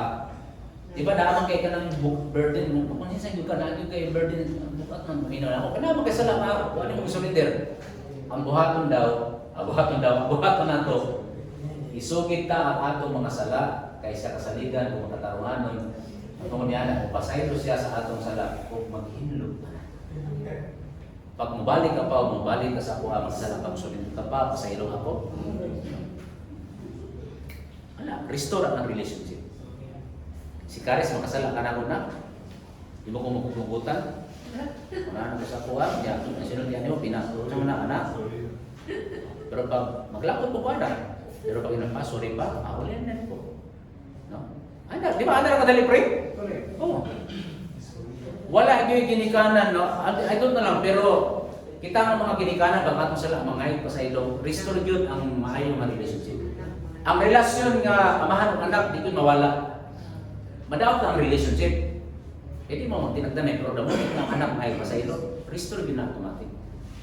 di ba naamang kay ka ng burden mo, kung minsan yung ka na kay burden, bukat man mo ako, kana makasala ka, kung ano mo surrender. Ang buhaton na to, isugit ta ang atong mga sala, kaysa kasaligan o makatarunganon, kung niya kung pasaylo siya sa atong sala, kung maghinlog pa na. Pag mabalik ka sa ako, magsala pag sulit ka pa, pasaylo ako. Wala, restore ang relationship. Si Karis, makasala ka na ako na, di mo kumukugutan. Wala na sa kuha, diyan na sinunod yan mo, pinatulong mo na anak. Pero pag maglakot po ba na? Pero pag inang sorry pa, ulihan na po. No? Anak, di ba anak kadali pre? Oo. Wala yung ginikanan, no? I don't know lang, pero kita ng mga ginikanan, baka ito sila mga pa sa ilo, restore yun ang maayong mga relationship. Ang relasyon nga amahan ng anak, di ko mawala. Madaot ang relationship. Hindi mo magtinagdanay, pero the moment ng anak ay pasaylo, restore yun na automatic.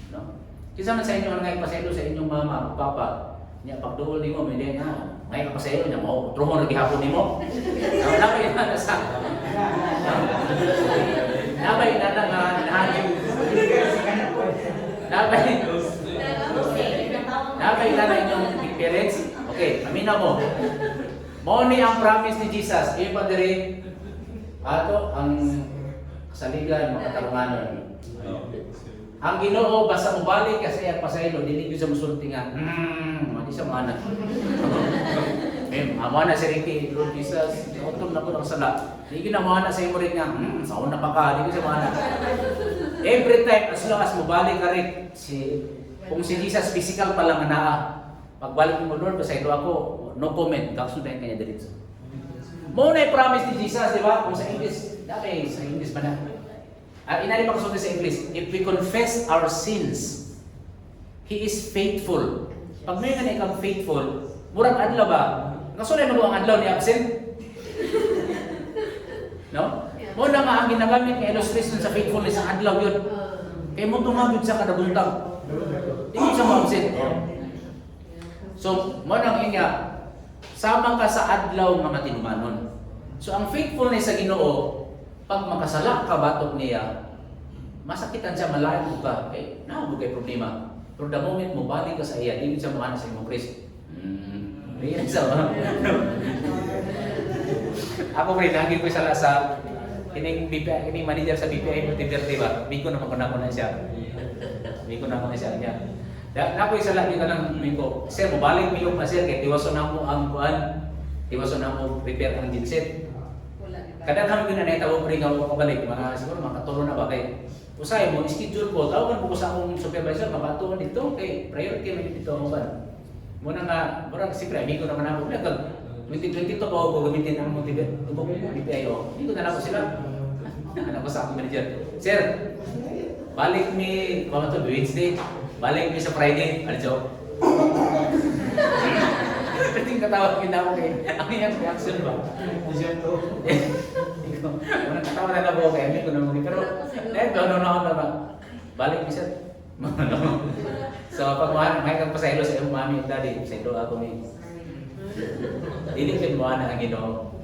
No? Kisa man sa inyo ang ngay pasaylo sa inyong mama, papa, niya pagduol ni mo, hindi nga, ngay pasaylo niya, mo, trumo na gihapon ni mo. Napay na sa... Napay na nga, napay na inyong parents. Okay, amina mo. Mo ni ang promise ni Jesus, iba diri ato ang kasaligan, makatarunganon. Ang Ginoo basta mobalik kasi ang pasaylo dili gyud sa musulti nga. Di sa mana. Amo na si Ricky, Lord Jesus, utom na ko ng sala. Di gyud na mo na sa imo rin nga. Saon na pa ka, di gyud sa mana. Every time as long as mobalik ka rin kung si Jesus physical pa lang naa. Pagbalik mo Lord, pasaylo ako, no comment, kaksundahin kanya diretso. Mo na promise ni Jesus, di ba? Kung sa English, dati sa English ba na? Inari pa kasunod sa English, if we confess our sins, He is faithful. Pag may nga ikang faithful, murang adlaw ba? Kasunod mo ang adlaw ni absent? No? Mo na nga ang ginagamit ng illustration sa faithfulness ang adlaw yun. Kaya mo tumagod sa kadabuntang. Hindi siya ma-absent. So, mo nang inya, sama ka sa adlaw nga matinumanon. So, ang faithfulness sa Ginoo, pag makasala ka batok niya, masakitan siya, malayo ka, naabog kay problema. Pero the moment mo balik ka sa iya, di siya makana sa imong Kristo. Riyan sa mga. Ako rin, lagi ko sala sa kining manager sa BPI Multiverse, ba? Biko na ko na siya. Biko na ko na siya niya. Nakoy sa lagi ka lang ko, sir, mabalik mo yung sir, kaya tiwaso na mo ang kuhan, tiwaso na mo prepare ang ginset. Kadang kami ko na naitawag rin ako kabalik, siguro makatulo na ba kay usay mo, schedule ko, tawagan ko sa akong supervisor, mabatuan dito, kay priority mo dito ako ba? Muna nga, murang siyempre, amigo naman ako, 2022 pa ako gamitin ang tubog BPIO. Hindi ko na ako sila. Anak ko sa aking manager. Sir, balik mi, kung ito, Wednesday. Balik mi sa Friday. Ano joke? Pwedeng katawag kita ako kay ang iyang reaction ba? Diyan to. Unang katawa na lang ako kay Amy ko naman. Pero, ano na ako na balik mi sir. So, pag may kang pasaylo sa iyong mami at daddy, pasaylo ako mi. Dili mo na ang Ginoo.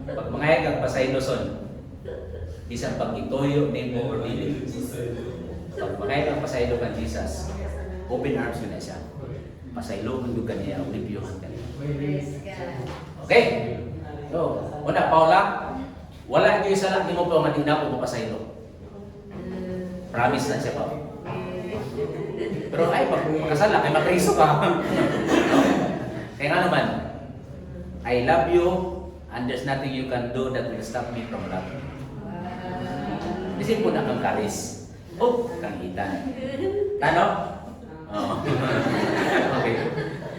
Pag mga kang pasaylo son, bisan pag itoyo nimo or dili. Pag mga kang pasaylo kan Jesus, open arms yun na siya. Pasaylo ang yung kanya, ulipiyuhan kanya. Praise God. Okay? So, una, Paula, wala ito isa lang, di mo pa nga di na po mapasaylo. Promise na siya pa. Pero ay, pag kasala, ay mapriso ka. Kaya nga naman, I love you, and there's nothing you can do that will stop me from loving you. Isin po na kang karis. Oh, kang hitan. Tano? Oo. Okay.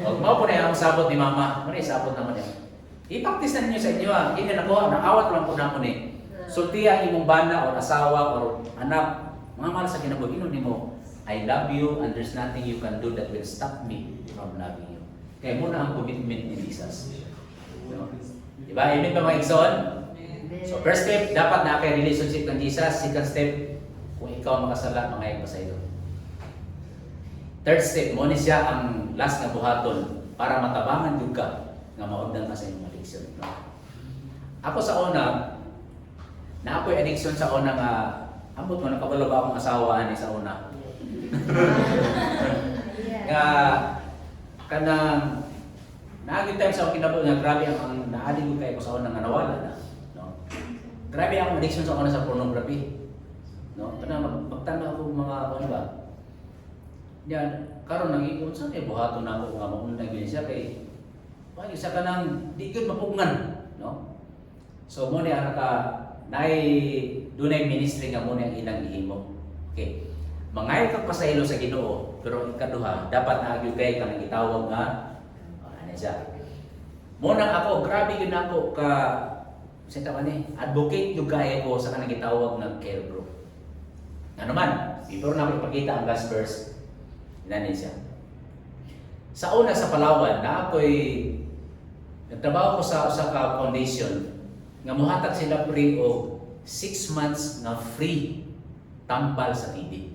Huwag mo po na yung sabot ni Mama. Muna sabot naman yan. I-practice na ninyo sa inyo ha. Hindi na ako, nakawat lang po na mo ni. Sultiya ang imong bana o asawa o anak. Mga mahal sa kinabuhi, inon mo, I love you and there's nothing you can do that will stop me from loving you. Kaya muna ang commitment ni Jesus. No? Diba? Amen ba mga igsoon? So first step, dapat na kay relationship ng Jesus. Second step, kung ikaw makasala, mga iyong pasaylo. Third step, mo ni siya ang last na buhaton para matabangan yung ka nga maundan ka sa iyong addiction. No? Ako sa una, na ako'y addiction sa una nga, ambot mo, nakabalo ba akong asawa ni sa una? Nga, kanang, naagin time sa akong kinabot nga, grabe ang naadig ko kayo sa una nga nawala na. No? Grabe ang addiction sa una sa pornography. No? Kanang magtanda ako mga, ano ba? Yan, karon nag-iikot sa kay buhaton na ako nga maunang gini siya kay wala isa ka nang di gyud mapugngan, no? So mo ni ana ka nay dunay ministry nga mo ni ang ilang gihimo. Okay. Mangay ka pasaylo sa Ginoo, pero ikaduha dapat na gyud kay kanang gitawag nga ano siya. Mo nang ako grabe gyud nako ka sa tawa ni advocate gyud kay ko sa kanang gitawag nga care group. Ano man, before na ko ipakita ang last verse. Inani siya. Sa una sa Palawan, na ako'y nagtrabaho ko sa ka foundation nga muhatag sila free o 6 months na free tambal sa TV.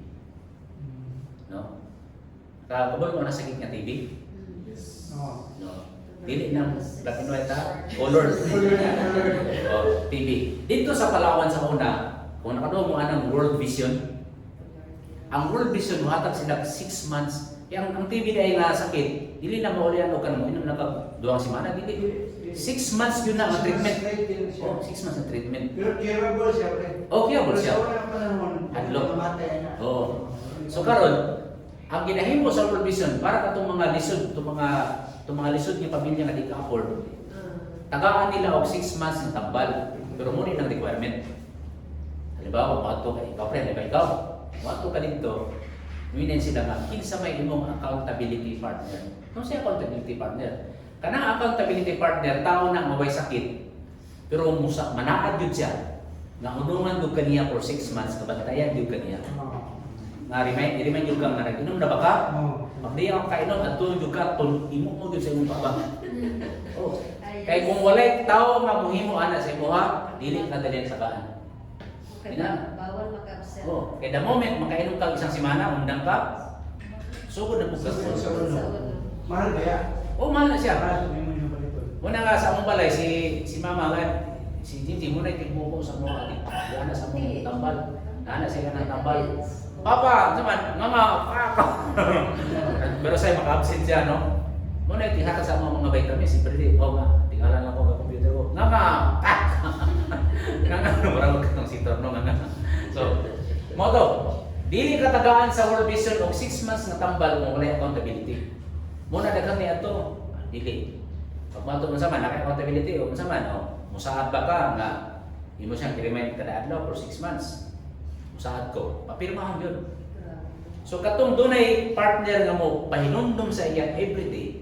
No? Kabalo mo na sakit nga TV? Oo. No. Dili na black and white ha? Color. O, TV. Dito sa Palawan sa una, kung nakatuwa mo anang World Vision, ang World Vision, muhatag sila 6 months. Yang ang TV na ay nga sakit, dili na maulian o kanmo, inom na duwang semana, dili. 6 months yun na ang treatment. Oh, 6 months ang treatment. Pero curable siya, pre. Oh, curable siya. Pero sa unang panahon, Adlok. namatay na. Oo. So karon, ang ginahimo sa World Vision, para katong mga lisod, itong mga lisod ng pamilya nga di ka afford, tagaan nila og 6 months ng tambal. Pero muna ng requirement. Halimbawa, mga ito, ikaw pre, halimbawa ikaw. Wato ka dito, minin sila nga, kinsa may imong accountability partner. Kung siya accountability partner, kanang accountability partner, tao na maway sakit, pero manaad yun siya, nga unungan yun kaniya for 6 months, kabantayan yun kaniya. Remind yun kang nag-inom na ba ka? Pag di ako kainom, at tulog yun ka, imo mo yun sa imong pabang. Oh. Kaya kung walay tao nga muhimo ana sa imo ha, dili ka dali sa kaan. Bawal maka-upset. Oh, kaya the moment makainom ka isang semana, undang ka, sugod na po ka. Mahal kaya? Oh, mahal na siya. Mahal, may mga baliton. Una nga sa among balay, si Mama nga, si Jinji muna itigbuko sa mga adik. Diana sa mga tambal. Diana siya ng tambal. Papa, naman, Mama, Papa. Pero sa'yo maka-absent siya, no? Muna itihatag sa mga vitamins, si Brady. Oh nga, tinggalan lang ko sa computer ko. Mama, tak! Nga marawag ka ng sitor, no? So, moto, dili katagaan sa World Vision og 6 months na tambal kung wala accountability. Muna daghang ni ato, dili. Pag mato mo sama, naka-accountability o sa man, musaad ba ka nga imo siyang i-remind kada adlaw for 6 months. Musaad ko, papirmahan yun. So katong dunay partner nga mo pahinumdum sa iya everyday,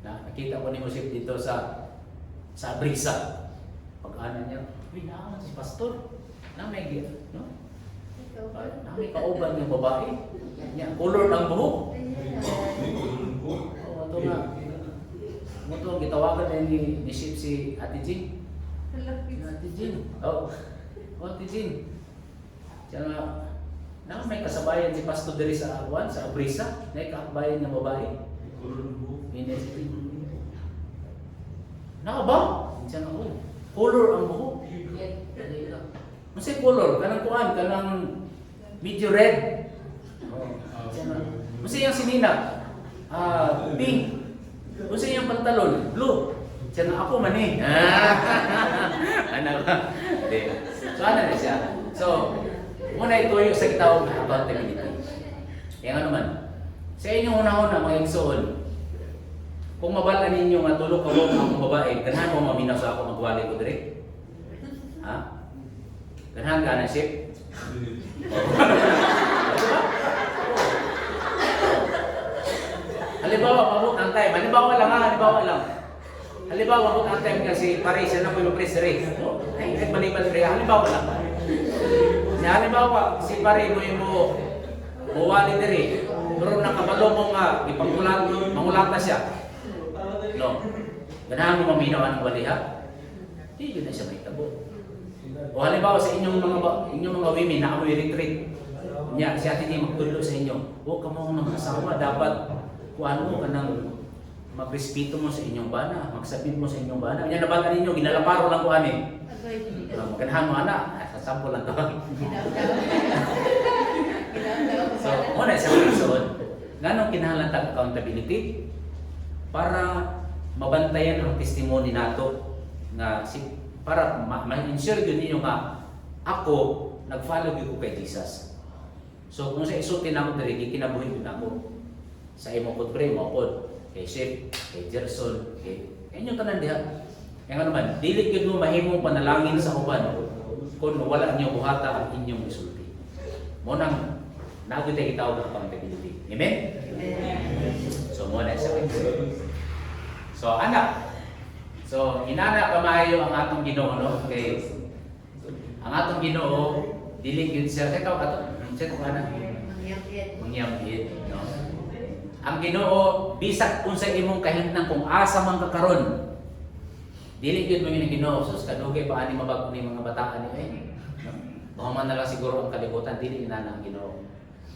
Nakita ko ni Mosip dito sa Brisa. Pag-anan niya, uy, naaman si pastor. Na may no? Na may kauban yung babae. Niya, color ng buhok. Oh, ito nga. Ito, gitawagan na ni Ship si Ate Jean. Ate Jean. Oh, Ate Jean. Siya nga, may kasabayan si Pastor diri sa Aguan, sa Brisa. May kaakbayan ng babae. Hindi. Naka ba? Siya nga, oh, color ang buhok. Masay color, kanang kuan, kanang medyo red. Masay yung sinina, pink. Masay yung pantalon, blue. Siya na ako man eh. Ano ba? So ano na siya? So, muna ito yung sa kitawag na accountability. Yang ano man, sa inyong una-una mga igsoon, kung mabalaan ninyo nga tulog ka mo akong babae, ganahan mo maminaw sa ako magwali ko dire? Ha? Ganahan ka na, Ship? Halimbawa, pamuk ang time. Halimbawa lang ha, halimbawa lang. Halimbawa, pamuk ang time kasi pare siya na po yung press rin. Ay, malibal rin. Halimbawa lang. Halimbawa, si pare mo yung buwali rin. Pero nakabalo mo nga, mangulata siya. No. Ganahan mo maminaw ang waliha? Hindi yun na siya may tabo. O halimbawa sa inyong mga women na amoy retreat. Niya, si ate niya magtulo sa inyo. O kamo mga asawa, dapat kuan mo ka ng magrespeto mo sa inyong bana, magsabit mo sa inyong bana. Yan nabata ninyo, ginalaparo lang kuan eh. Ganahan mo anak, sasampo lang to. So, muna sa episode, ganong kinahanglan accountability para mabantayan ang testimony nato nga para ma-ensure yun ninyo nga ako nag-follow ko kay Jesus. So kung sa isulti na ako diri kinabuhi yun ako sa imo pod pre mo pod kay Ship, kay Gerson, kay inyo tanan diha. Yang ano man, dili gyud mo mahimong panalangin sa uban kung wala niyo buhata ang inyong isulti. Mo nang nagud tay kitawag ang accountability. Amen. So mo na sa So anak. So inana kamayo ang atong Ginoo no kay ang atong Ginoo dili gyud siya kay ato siya ko ana mangyambit no. Ang Ginoo bisag unsa imong kahimtang kung asa man ka karon dili gyud mo yung Ginoo sus kadugay pa ani mabag ni mga bataan ni man na lang siguro ang kalibutan dili inana ang Ginoo.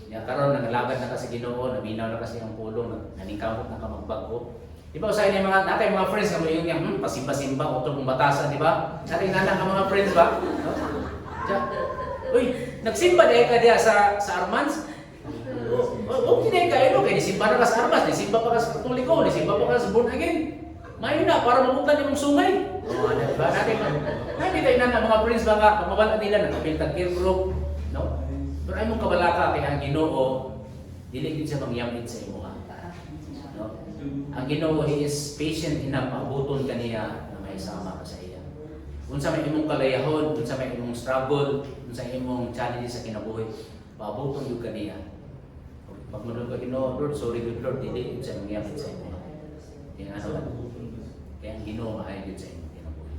Ya karon naglagad na kasi Ginoo, naminaw na kasi ang pulong, naningkamot na ka magbago. Di ba usahay niya mga natay mga friends kamo yung pasimba-simba o tong batasan, di ba? Natay nga ka mga friends ba? No? Uy, nagsimba dahil ka diya sa Armans? Okay na kayo, kaya nisimba na ka sa Armans, nisimba pa ka sa Katoliko, nisimba pa ka sa Born Again. Mayo na, para mabutan yung sungay. Di ba? Nakita na mga friends ba nga, pamabala nila, nakapiltag care group. No? Pero ay mong kabalaka kay ang Ginoo, dili gid siya mangyamit sa imo. No? Ang Ginoo, He is patient enough maabuton kaniya na may sama ka sa iya. Unsa may imong kalayahon, unsa may imong struggle, unsa imong challenges sa kinabuhi, maabuton gyud kaniya. Pag manul ka Ginoo, Lord, sorry good Lord, dili gid siya mangyamit sa imo. Kaya ano ba? Kaya ang Ginoo maayo gid sa imo kinabuhi.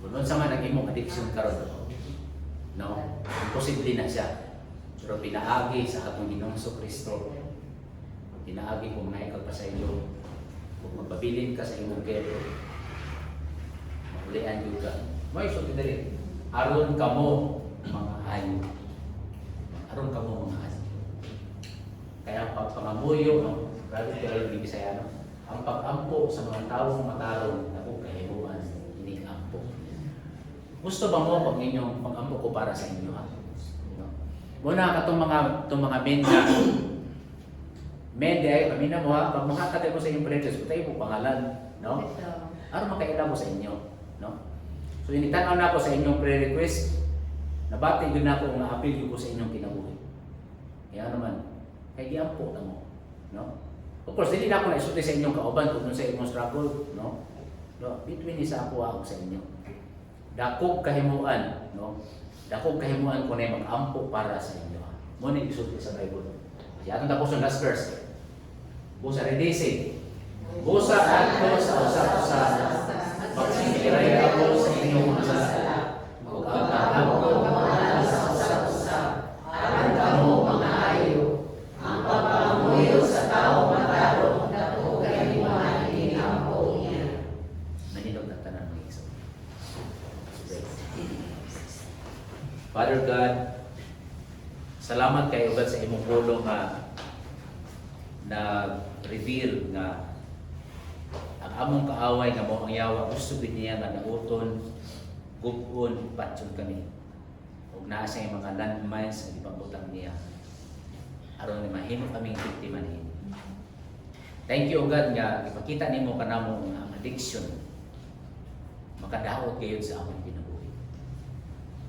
Kung unsa man ang imong addiction karon, no, imposible na siya. Pero pinaagi sa atong Ginoong Kristo. Pinaagi kung naikag pa sa iyo. Kung magpabilin ka sa imong kero, mahulian yun ka. May sulti dali. Aron ka mo mga ayo. Aron ka mo mga ayo. Kaya ang pangamuyo, grabe ko lang yung Bisayano, ang pag-ampo sa mga taong matarong na kung kahibuan, hindi ampo. Gusto ba mo pag inyong pag-ampo ko para sa inyo? Ha? No? Muna ka itong mga men na men ay pamina mo ha, pag makakatay mo sa inyong prejudice, putay mo pangalan. No? Ano makailan mo sa inyo? No? So initanaw na ako sa inyong prayer request, nabati yun na ako, na-appeal ko sa inyong kinabuhi. Kaya naman, kaya giampo na mo. No? Of course, hindi na ako naisulti sa inyong kauban kung sa inyong struggle. No? No? Between isa ako sa inyo. Dakog kahimuan, no? Dakog kahimuan ko na mag-ampo para sa inyo. Muna isulti sa Bible. Si atong tapos yung last verse. Kung sa redese, Busa adto sa usa-usa. Magsikiray ako sa inyong mga sala. Ug ang kahapon pamahalan sa usa-usa. Aron kamo mga ayo. Ang pagpamuyo sa tao mataro. Dako kay mga hinapo niya. Nahinog na tanan ng isa. Father God, salamat kayo God sa imong pulong na reveal nga ang among kaaway nga mo ang yawa gusto gid niya nga nauton, gubon, patyon kami. Ug naa sa mga landmines nga ipangutang niya. Aron ni mahimo kaming biktima niya. Thank you O God nga ipakita nimo kanamo ang addiction makadaot kayo sa among kinabuhi.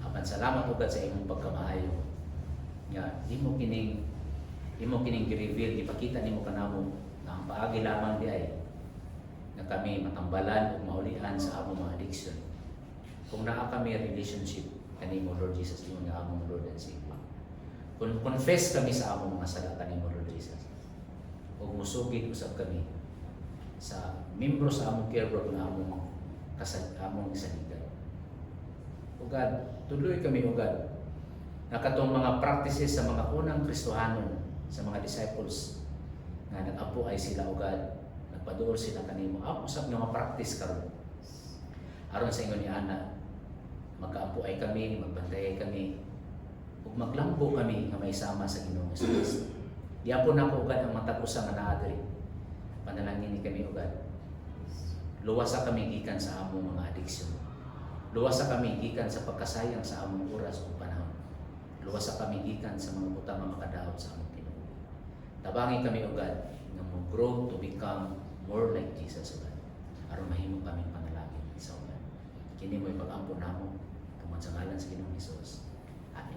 Apan salamat O God sa imong pagkamaayo. Nga imo kining gi-reveal, ipakita nimo kanamo nga ang paagi lamang di ay na kami matambalan o maulian sa among mga addiction. Kung naa kami relationship kanimo Lord Jesus, imo nga among Lord and Savior. Kung confess kami sa among mga sala kanimo Lord Jesus. Ug musugid usab kami sa membro sa among care group nga among isaligan. O God, tuloy kami O God na katong mga practices sa mga unang Kristohanon, sa mga disciples nga nag-apo ay sila O God, nagpaduol sila kanimo. Apo sa mga practice karon. Aron sa ingon ni Ana, magkaapo ay kami, magbantay kami, ug maglambo kami nga may sama sa Ginoong Hesus. Diapon nako ugad ang matapusan nga naa diri. Panalangin ni kami ugad. Luwasa kami gikan sa among mga addiction. Luwasa kami gikan sa pagkasayang sa among oras ug panahon. Luwasa kami gikan sa mga butang nga makadaot sa among Ginoo. Tabangin kami ugad nga mo grow to become more like Jesus ugad. Aron mahimo kami panalangin sa ugad. Kini mo ipag-ampo namo tungod sa ngalan sa Ginoong Hesus. Amen.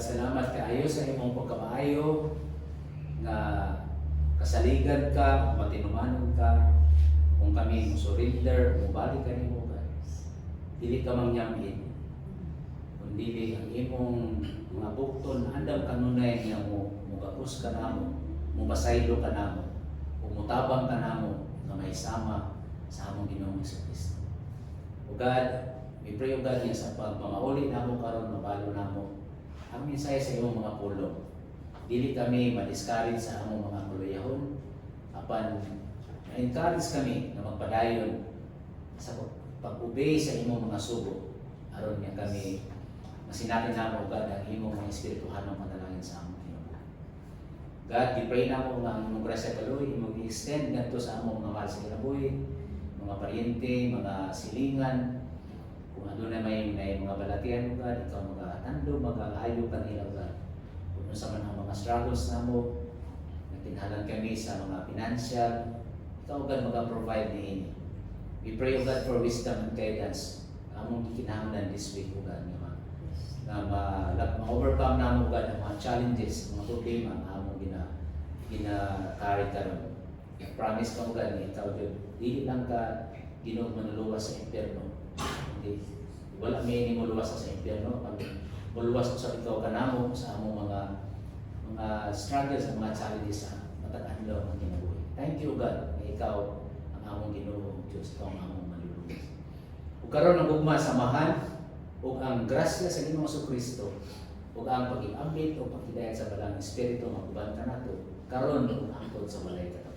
Salamat kaayo sa imong pagkamaayo nga kasaligan ka, matinumanon ka, kung kami mo surrender, mubalik ka nimo ka. Dili ka mangyamin. Kundi ang imong mga bukton andam kanunay nga mo mugapos ka namo, mubasaylo ka namo, umutabang ka namo nga may sama sa among Ginoong Hesus. O God, we pray o God sa pagmamauli namo karon mabalo namo ang minsay sa imong mga pulong. dili kami ma-discourage sa among mga kuluyahon. Apan na-encourage kami na magpadayon sa pag-obey sa imong mga sugo aron nga kami masinatin namo God ang imong mga espirituhan ng panalangin sa among Ginoo. God, i-pray namo nga ang imong grasya kaluoy imong i-extend ngadto sa among mga mahal sa kinabuhi, mga paryente, mga silingan. Kung ano na may mga balatian mo God, ikaw mag-atando, mag-aayo kanila God. Kung ano sa man ang mga struggles namo, natinhalan kami sa mga financial, ikaw God mag-provide niini. We pray, O God, for wisdom and guidance. Among gikinahanglan this week, O God, na ma-overcome na mo, God, ang mga challenges, mga problema ang among gina-carry karon. Promise ka, O God, ni ikaw, God, dili lang ka Ginoo manuluwas sa impyerno. Hindi. Wala may hindi mo luwas sa impyerno. Pag muluwas ko sa ikaw kanamo sa among mga struggles, sa mga challenges sa matag-an daw ang kinabuhi. Thank you, God, na ikaw ang among Ginoo, Diyos, ikaw ang among maluluwas. Ug karon ang ugma samahan ug ang grasya sa Ginoong Jesucristo ug ang pag-iambit o paghidayon sa balang espiritu maguban ka nato karon ug hangtod sa walay katapusan.